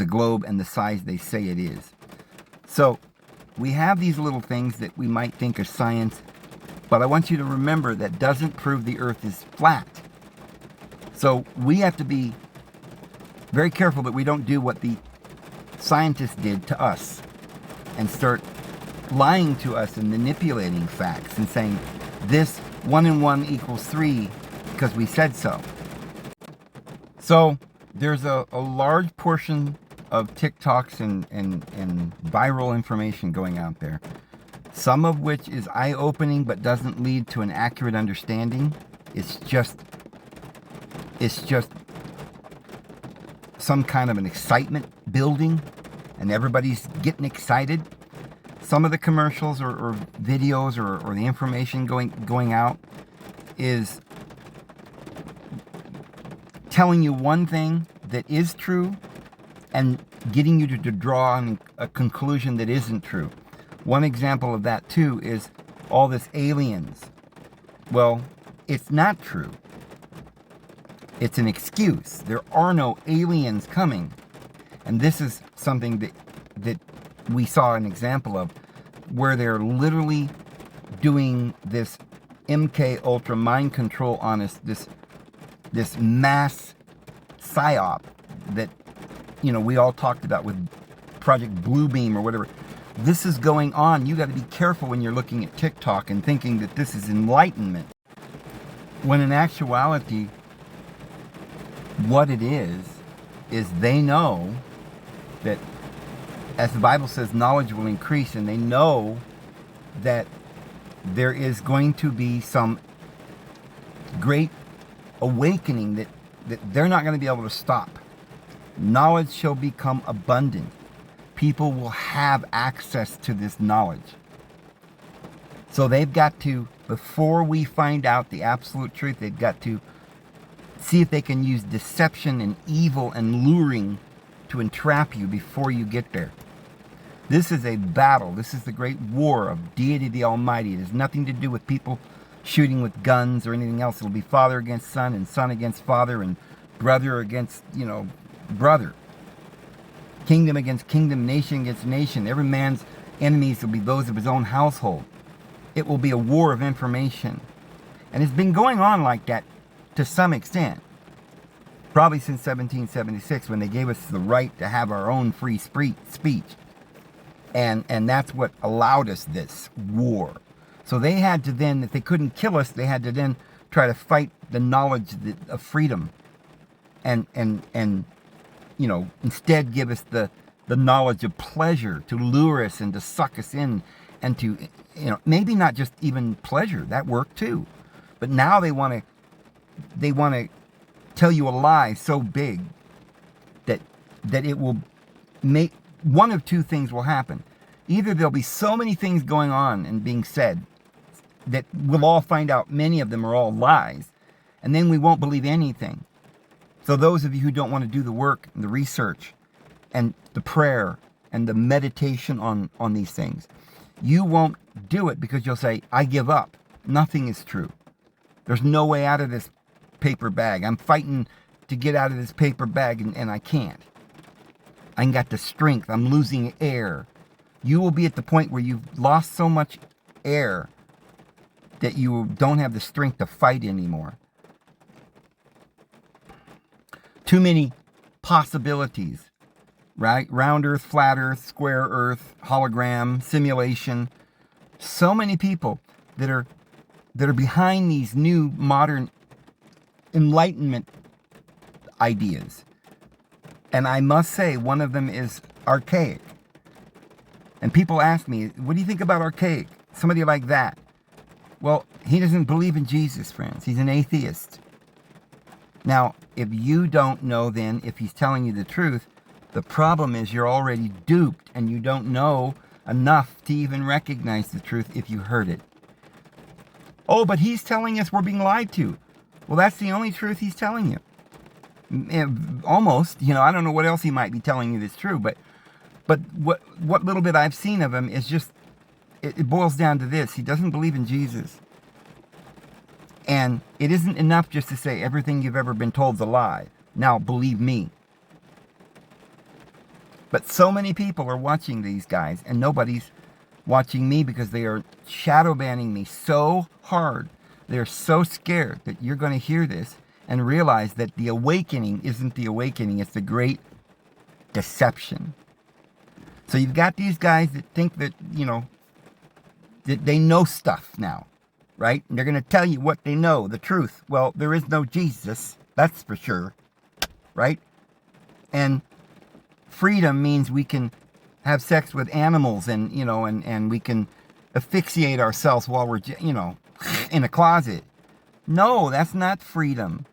a globe and the size they say it is. So we have these little things that we might think are science, but I want you to remember that doesn't prove the earth is flat. So we have to be very careful that we don't do what the scientists did to us and start lying to us and manipulating facts and saying this 1 and 1 equals 3 because we said so. So there's a large portion of TikToks and viral information going out there, some of which is eye-opening but doesn't lead to an accurate understanding. It's just some kind of an excitement building, and everybody's getting excited. Some of the commercials or videos or the information going out is telling you one thing that is true and getting you to draw a conclusion that isn't true. One example of that too is all this aliens. Well, it's not true. It's an excuse. There are no aliens coming. And this is something that we saw an example of, where they're literally doing this MK Ultra mind control on us, this mass psyop that, you know, we all talked about with Project Bluebeam or whatever. This is going on. You got to be careful when you're looking at TikTok and thinking that this is enlightenment, when in actuality, what it is they know that, as the Bible says, knowledge will increase, and they know that there is going to be some great awakening that they're not going to be able to stop. Knowledge shall become abundant. People will have access to this knowledge. So they've got to, before we find out the absolute truth, they've got to see if they can use deception and evil and luring to entrap you before you get there. This is a battle. This is the great war of deity the Almighty. It has nothing to do with people shooting with guns or anything else. It'll be father against son and son against father and brother against, brother. Kingdom against kingdom, nation against nation. Every man's enemies will be those of his own household. It will be a war of information. And it's been going on like that to some extent. Probably since 1776, when they gave us the right to have our own free speech. And that's what allowed us this war. So they had to then, if they couldn't kill us, they had to then try to fight the knowledge of freedom. And instead give us the knowledge of pleasure to lure us and to suck us in, and to, maybe not just even pleasure, that worked too. But now they want to tell you a lie so big that it will make, one of two things will happen. Either there'll be so many things going on and being said that we'll all find out many of them are all lies, and then we won't believe anything. So those of you who don't want to do the work and the research and the prayer and the meditation on these things, you won't do it because you'll say, I give up. Nothing is true. There's no way out of this paper bag. I'm fighting to get out of this paper bag and I can't. I ain't got the strength. I'm losing air. You will be at the point where you've lost so much air that you don't have the strength to fight anymore. Too many possibilities, right? Round earth, flat earth, square earth, hologram, simulation. So many people that are behind these new modern enlightenment ideas. And I must say, one of them is archaic. And people ask me, what do you think about archaic? Somebody like that. Well, he doesn't believe in Jesus, friends. He's an atheist. Now, if you don't know then if he's telling you the truth, the problem is you're already duped and you don't know enough to even recognize the truth if you heard it. Oh, but he's telling us we're being lied to. Well, that's the only truth he's telling you. Almost, I don't know what else he might be telling you that's true, but what little bit I've seen of him is just, it boils down to this. He doesn't believe in Jesus. And it isn't enough just to say everything you've ever been told is a lie. Now, believe me. But so many people are watching these guys, and nobody's watching me because they are shadow banning me so hard. They're so scared that you're going to hear this, and realize that the awakening isn't the awakening, it's the great deception. So you've got these guys that think that, that they know stuff now, right? And they're going to tell you what they know, the truth. Well, there is no Jesus, that's for sure, right? And freedom means we can have sex with animals and, and we can asphyxiate ourselves while we're, in a closet. No, that's not freedom.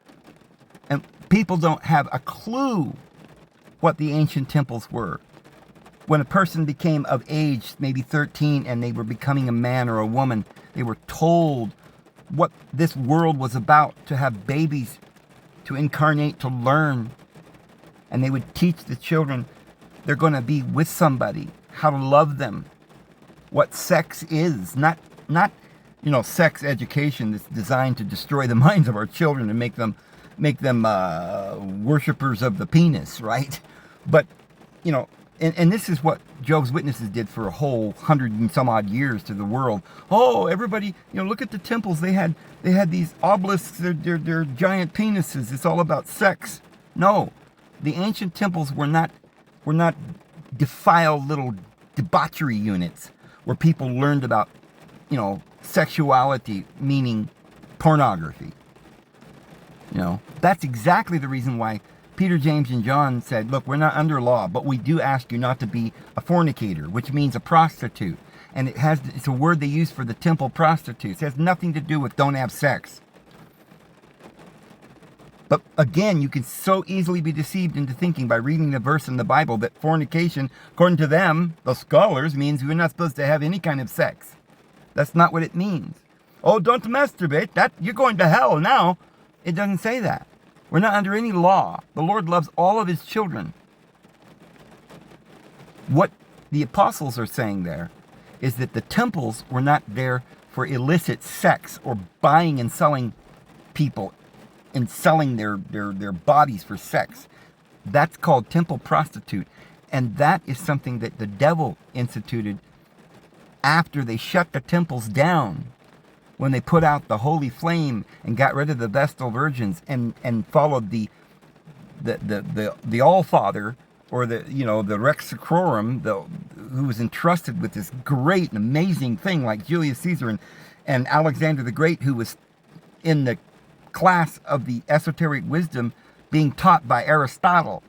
And people don't have a clue what the ancient temples were. When a person became of age, maybe 13, and they were becoming a man or a woman, they were told what this world was about, to have babies, to incarnate, to learn. And they would teach the children they're going to be with somebody, how to love them, what sex is, not sex education that's designed to destroy the minds of our children and make them worshipers of the penis, right? But, and this is what Jehovah's Witnesses did for a whole 100 and some odd years to the world. Oh, everybody, look at the temples. They had these obelisks, they're giant penises. It's all about sex. No, the ancient temples were not defiled little debauchery units where people learned about, sexuality, meaning pornography. That's exactly the reason why Peter, James, and John said, look, we're not under law, but we do ask you not to be a fornicator, which means a prostitute. And it's a word they use for the temple prostitutes. It has nothing to do with don't have sex. But again, you can so easily be deceived into thinking by reading the verse in the Bible that fornication, according to them, the scholars, means we're not supposed to have any kind of sex. That's not what it means. Oh, don't masturbate. You're going to hell now. It doesn't say that. We're not under any law. The Lord loves all of his children. What the apostles are saying there is that the temples were not there for illicit sex or buying and selling people and selling their bodies for sex. That's called temple prostitute. And that is something that the devil instituted after they shut the temples down, when they put out the holy flame and got rid of the Vestal virgins and followed the All-Father, or the Rex Sacrorum, who was entrusted with this great and amazing thing, like Julius Caesar and Alexander the Great, who was in the class of the esoteric wisdom being taught by Aristotle.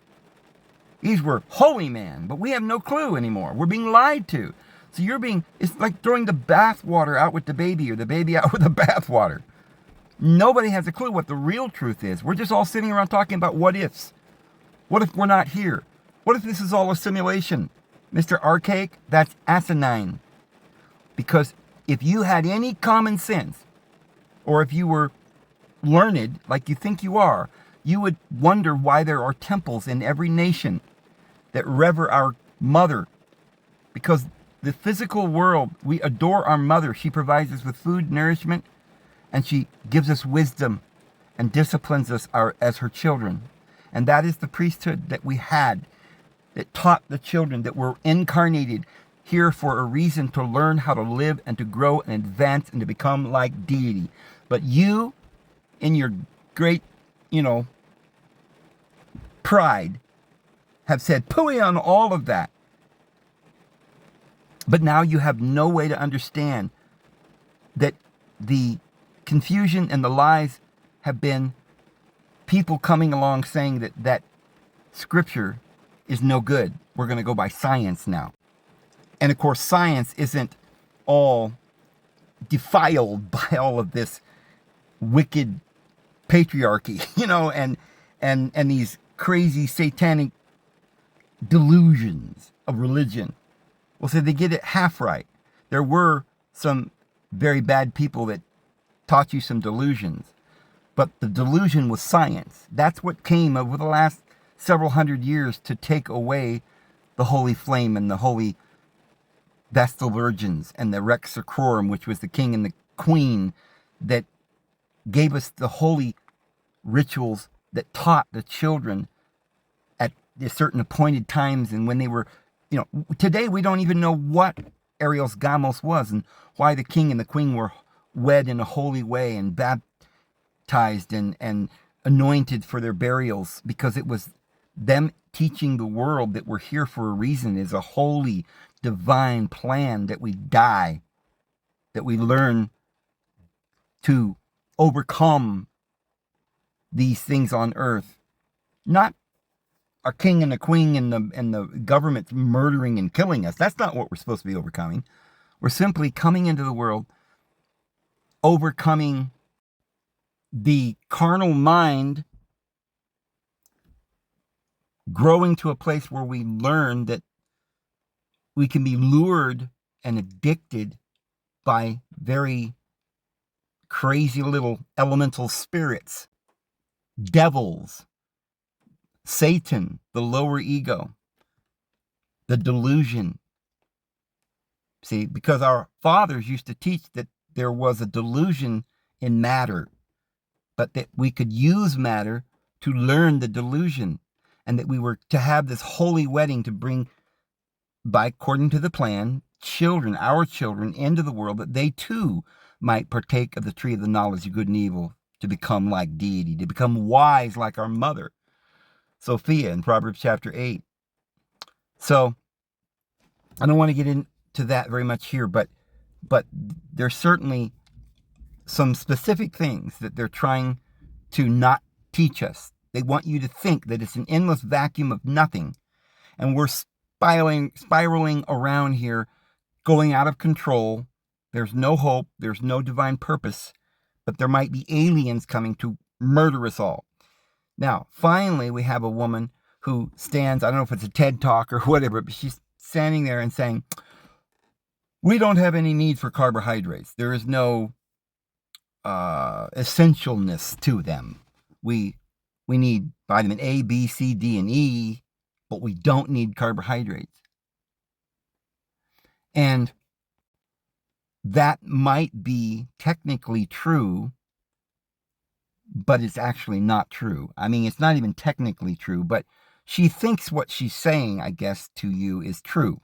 These were holy men, but we have no clue anymore. We're being lied to. So it's like throwing the bathwater out with the baby, or the baby out with the bathwater. Nobody has a clue what the real truth is. We're just all sitting around talking about what ifs. What if we're not here? What if this is all a simulation? Mr. Archaic, that's asinine. Because if you had any common sense, or if you were learned like you think you are, you would wonder why there are temples in every nation that revere our mother. Because the physical world, we adore our mother. She provides us with food, nourishment, and she gives us wisdom and disciplines us as her children. And that is the priesthood that we had, that taught the children that were incarnated here for a reason, to learn how to live and to grow and advance and to become like deity. But you, in your great, pride, have said pooey on all of that. But now you have no way to understand that the confusion and the lies have been people coming along saying that scripture is no good. We're going to go by science now. And of course, science isn't all defiled by all of this wicked patriarchy, and these crazy satanic delusions of religion. Well, so they get it half right. There were some very bad people that taught you some delusions, but the delusion was science. That's what came over the last several hundred years to take away the holy flame and the holy Vestal virgins and the Rex Sacrorum, which was the king and the queen that gave us the holy rituals that taught the children at certain appointed times, and when they were, today we don't even know what Arios Gamos was and why the king and the queen were wed in a holy way and baptized and anointed for their burials, because it was them teaching the world that we're here for a reason, is a holy, divine plan that we die, that we learn to overcome these things on earth. Not our king and the queen and the government murdering and killing us. That's not what we're supposed to be overcoming. We're simply coming into the world, overcoming the carnal mind, growing to a place where we learn that we can be lured and addicted by very crazy little elemental spirits, devils, Satan, the lower ego, the delusion. See, because our fathers used to teach that there was a delusion in matter, but that we could use matter to learn the delusion, and that we were to have this holy wedding to bring, by according to the plan, children, our children, into the world, that they too might partake of the tree of the knowledge of good and evil, to become like deity, to become wise like our mother, Sophia, in Proverbs chapter 8. So I don't want to get into that very much here, but there's certainly some specific things that they're trying to not teach us. They want you to think that it's an endless vacuum of nothing, and we're spiraling around here, going out of control. There's no hope, there's no divine purpose, but there might be aliens coming to murder us all. Now, finally, we have a woman who stands, I don't know if it's a TED Talk or whatever, but she's standing there and saying, we don't have any need for carbohydrates. There is no essentialness to them. We need vitamin A, B, C, D, and E, but we don't need carbohydrates. And that might be technically true, but it's actually not true. I mean, it's not even technically true, but she thinks what she's saying, I guess, to you is true.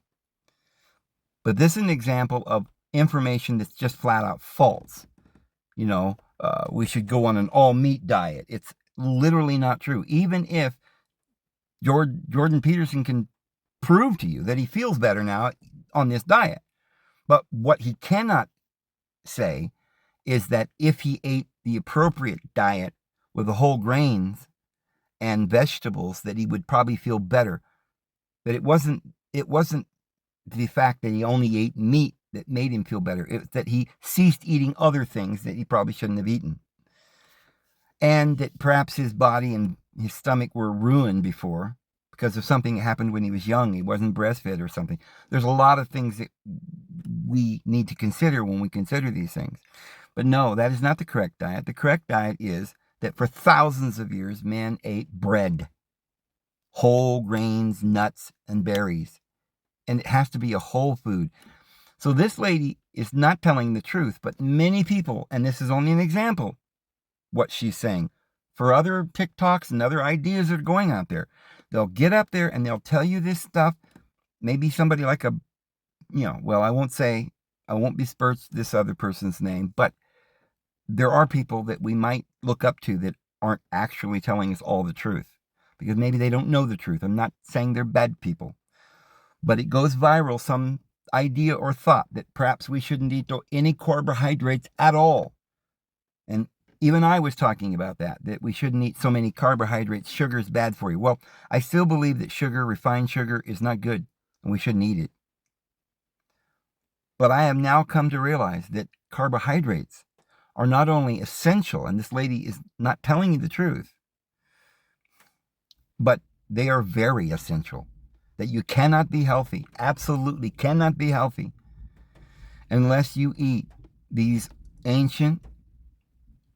But this is an example of information that's just flat out false. You know, we should go on an all-meat diet. It's literally not true. Even if Jordan Peterson can prove to you that he feels better now on this diet. But what he cannot say is that if he ate the appropriate diet with the whole grains and vegetables, that he would probably feel better. That it wasn't the fact that he only ate meat that made him feel better. It's that he ceased eating other things that he probably shouldn't have eaten. And that perhaps his body and his stomach were ruined before because of something that happened when he was young. He wasn't breastfed or something. There's a lot of things that we need to consider when we consider these things. But no, that is not the correct diet. The correct diet is that for thousands of years, man ate bread, whole grains, nuts, and berries. And it has to be a whole food. So this lady is not telling the truth, but many people, and this is only an example, what she's saying, for other TikToks and other ideas that are going out there, they'll get up there and they'll tell you this stuff. Maybe somebody like I won't besmirch this other person's name, but there are people that we might look up to that aren't actually telling us all the truth, because maybe they don't know the truth. I'm not saying they're bad people, but it goes viral, some idea or thought that perhaps we shouldn't eat any carbohydrates at all. And even I was talking about that we shouldn't eat so many carbohydrates. Sugar is bad for you. Well, I still believe that sugar, refined sugar, is not good, and we shouldn't eat it. But I have now come to realize that carbohydrates are not only essential, and this lady is not telling you the truth, but they are very essential. That you cannot be healthy, absolutely cannot be healthy, unless you eat these ancient,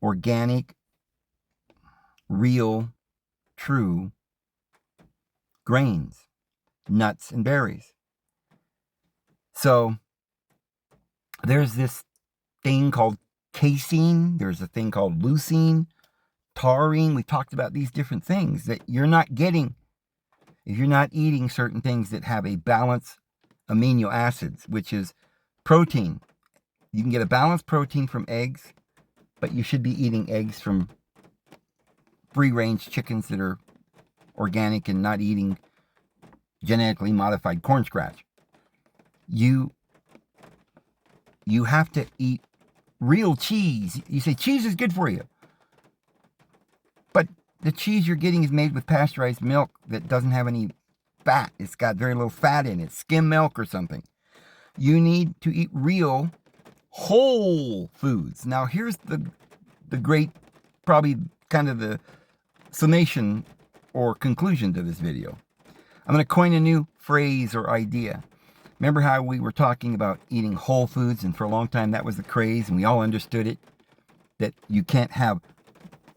organic, real, true grains, nuts, and berries. So there's this thing called casein, there's a thing called leucine, taurine. We talked about these different things that you're not getting if you're not eating certain things that have a balanced amino acids, which is protein. You can get a balanced protein from eggs, but you should be eating eggs from free-range chickens that are organic and not eating genetically modified corn scratch. You have to eat real cheese. You say cheese is good for you. But the cheese you're getting is made with pasteurized milk that doesn't have any fat. It's got very little fat in it. Skim milk or something. You need to eat real whole foods. Now here's the great, probably kind of the summation or conclusion to this video. I'm going to coin a new phrase or idea. Remember how we were talking about eating whole foods, and for a long time that was the craze and we all understood it, that you can't have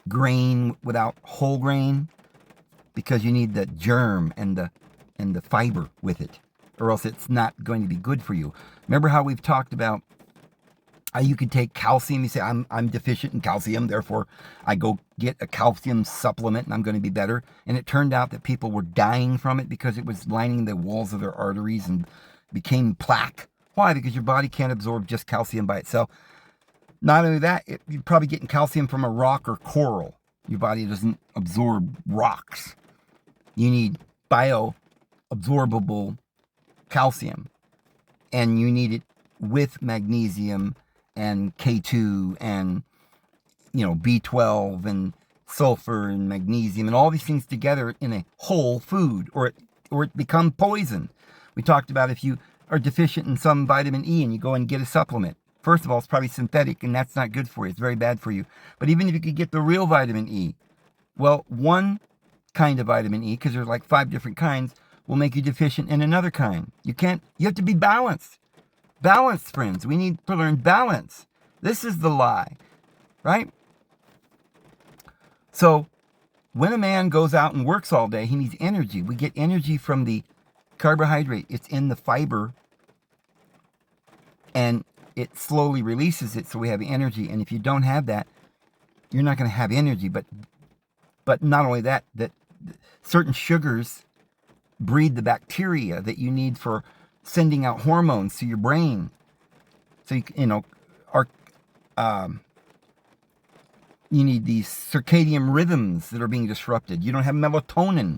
grain without whole grain because you need the germ and the fiber with it, or else it's not going to be good for you. Remember how we've talked about how you could take calcium. You say, I'm deficient in calcium, therefore I go get a calcium supplement and I'm going to be better. And it turned out that people were dying from it because it was lining the walls of their arteries and became plaque. Why? Because your body can't absorb just calcium by itself. Not only that, you're probably getting calcium from a rock or coral. Your body doesn't absorb rocks. You need bioabsorbable calcium. And you need it with magnesium and K2 and, B12 and sulfur and magnesium and all these things together in a whole food, or it become poison. We talked about if you are deficient in some vitamin E and you go and get a supplement. First of all, it's probably synthetic and that's not good for you. It's very bad for you. But even if you could get the real vitamin E, well, one kind of vitamin E, because there's like 5 different kinds, will make you deficient in another kind. You have to be balanced. Balance, friends. We need to learn balance. This is the lie, right? So when a man goes out and works all day, he needs energy. We get energy from the carbohydrate. It's in the fiber, and it slowly releases it, so we have energy. And if you don't have that, you're not going to have energy. But not only that, that certain sugars breed the bacteria that you need for sending out hormones to your brain. So you need these circadian rhythms that are being disrupted. You don't have melatonin.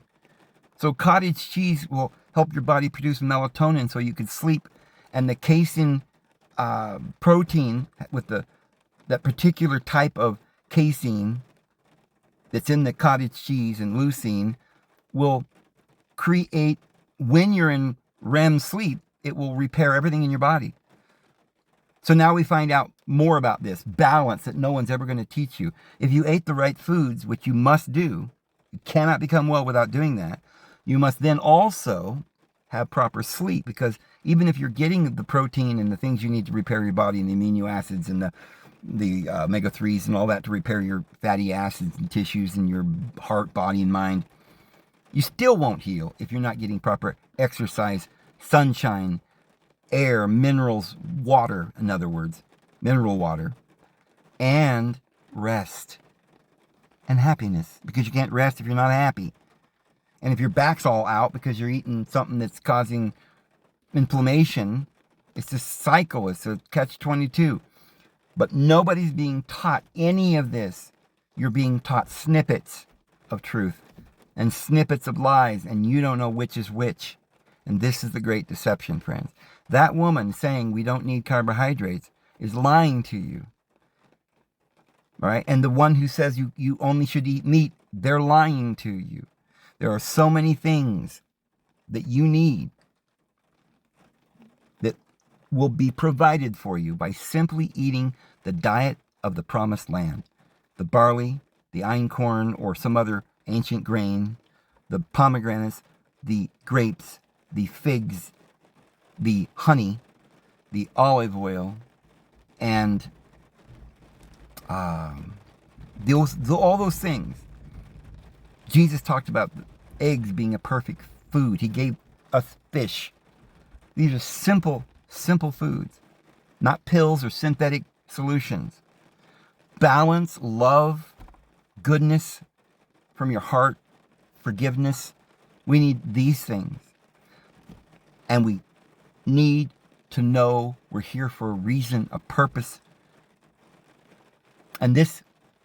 So cottage cheese will help your body produce melatonin so you can sleep. And the casein protein with that particular type of casein that's in the cottage cheese and leucine will create, when you're in REM sleep, it will repair everything in your body. So now we find out more about this balance that no one's ever going to teach you. If you ate the right foods, which you must do, you cannot become well without doing that. You must then also have proper sleep, because even if you're getting the protein and the things you need to repair your body and the amino acids and the omega-3s and all that to repair your fatty acids and tissues and your heart, body, and mind, you still won't heal if you're not getting proper exercise, sunshine, air, minerals, water, in other words, mineral water, and rest and happiness, because you can't rest if you're not happy. And if your back's all out because you're eating something that's causing inflammation, it's a cycle. It's a catch-22. But nobody's being taught any of this. You're being taught snippets of truth and snippets of lies, and you don't know which is which. And this is the great deception, friends. That woman saying we don't need carbohydrates is lying to you. All right? And the one who says you only should eat meat, they're lying to you. There are so many things that you need that will be provided for you by simply eating the diet of the promised land. The barley, the einkorn, or some other ancient grain, the pomegranates, the grapes, the figs, the honey, the olive oil, and all those things. Jesus talked about eggs being a perfect food. He gave us fish. These are simple foods, not pills or synthetic solutions. Balance, love, goodness from your heart, forgiveness. We need these things. And we need to know we're here for a reason, a purpose. And this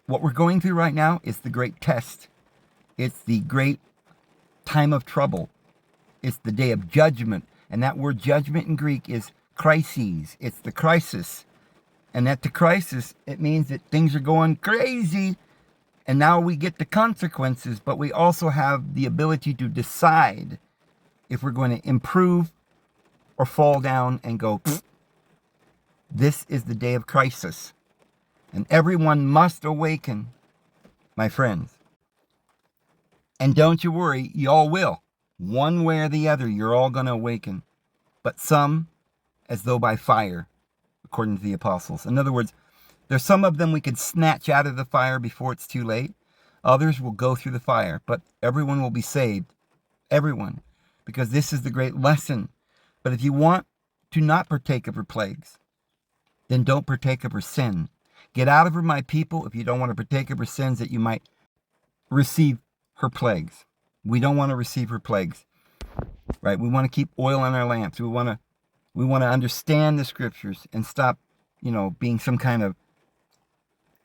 what we're going through right now is the great test. It's the great time of trouble. It's the day of judgment. And that word judgment in Greek is crises. It's the crisis. And at the crisis, it means that things are going crazy. And now we get the consequences, but we also have the ability to decide if we're going to improve or fall down and go, this is the day of crisis. And everyone must awaken, my friends. And don't you worry, you all will. One way or the other, you're all going to awaken. But some, as though by fire, according to the apostles. In other words, there's some of them we can snatch out of the fire before it's too late. Others will go through the fire, but everyone will be saved. Everyone. Because this is the great lesson. But if you want to not partake of her plagues, then don't partake of her sin. Get out of her, my people, if you don't want to partake of her sins, that you might receive her plagues. We don't want to receive her plagues. Right? We want to keep oil on our lamps. We want to understand the scriptures and stop, being some kind of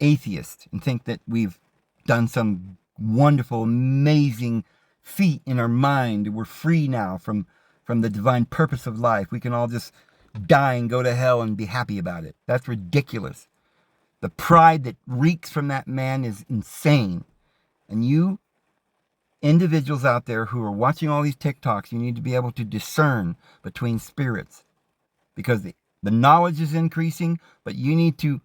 atheist and think that we've done some wonderful, amazing feat in our mind. We're free now from the divine purpose of life. We can all just die and go to hell and be happy about it. That's ridiculous. The pride that reeks from that man is insane. And you individuals out there who are watching all these TikToks, you need to be able to discern between spirits, because the knowledge is increasing, but you need to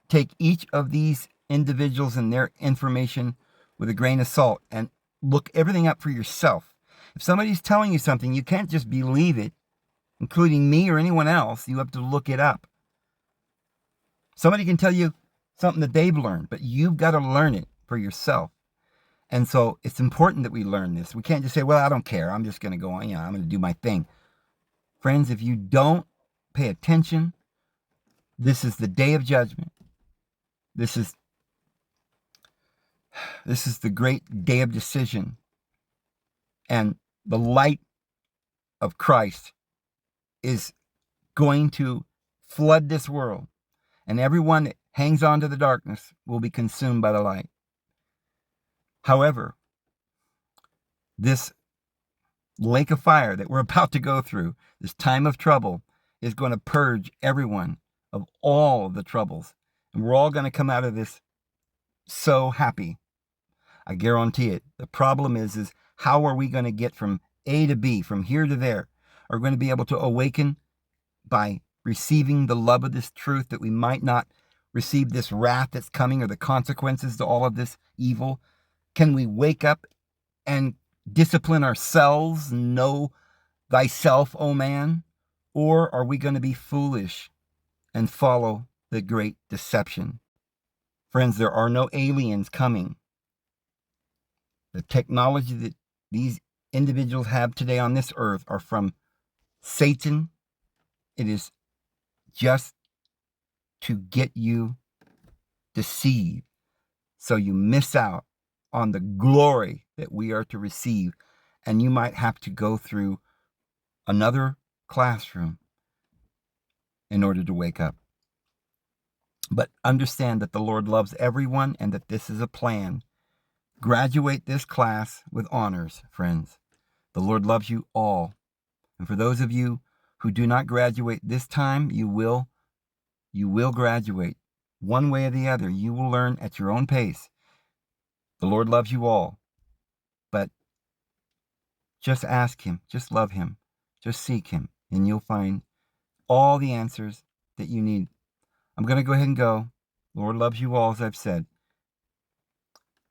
take each of these individuals and their information with a grain of salt and look everything up for yourself. If somebody's telling you something, you can't just believe it, including me or anyone else. You have to look it up. Somebody can tell you something that they've learned, but you've got to learn it for yourself. And so it's important that we learn this. We can't just say, well, I don't care. I'm just going to go on. I'm going to do my thing. Friends, if you don't pay attention, this is the day of judgment. This is the great day of decision. And the light of Christ is going to flood this world. And everyone that hangs on to the darkness will be consumed by the light. However, this lake of fire that we're about to go through, this time of trouble, is going to purge everyone of all of the troubles. And we're all going to come out of this so happy. I guarantee it. The problem is how are we going to get from A to B, from here to there? Are we going to be able to awaken by receiving the love of this truth, that we might not receive this wrath that's coming or the consequences to all of this evil? Can we wake up and discipline ourselves, know thyself, O man? Or are we going to be foolish and follow the great deception? Friends, there are no aliens coming. The technology that these individuals have today on this earth are from Satan. It is just to get you deceived, so you miss out on the glory that we are to receive. And you might have to go through another classroom in order to wake up. But understand that the Lord loves everyone and that this is a plan. Graduate this class with honors, friends. The Lord loves you all. And for those of you who do not graduate this time, you will graduate. One way or the other, you will learn at your own pace. The Lord loves you all. But just ask him, just love him, just seek him, and you'll find all the answers that you need. I'm going to go ahead and go. The Lord loves you all, as I've said.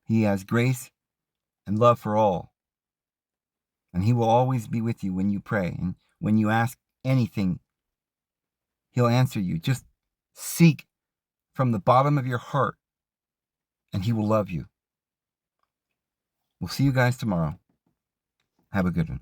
He has grace and love for all. And he will always be with you when you pray. And when you ask anything, he'll answer you. Just seek from the bottom of your heart, and he will love you. We'll see you guys tomorrow. Have a good one.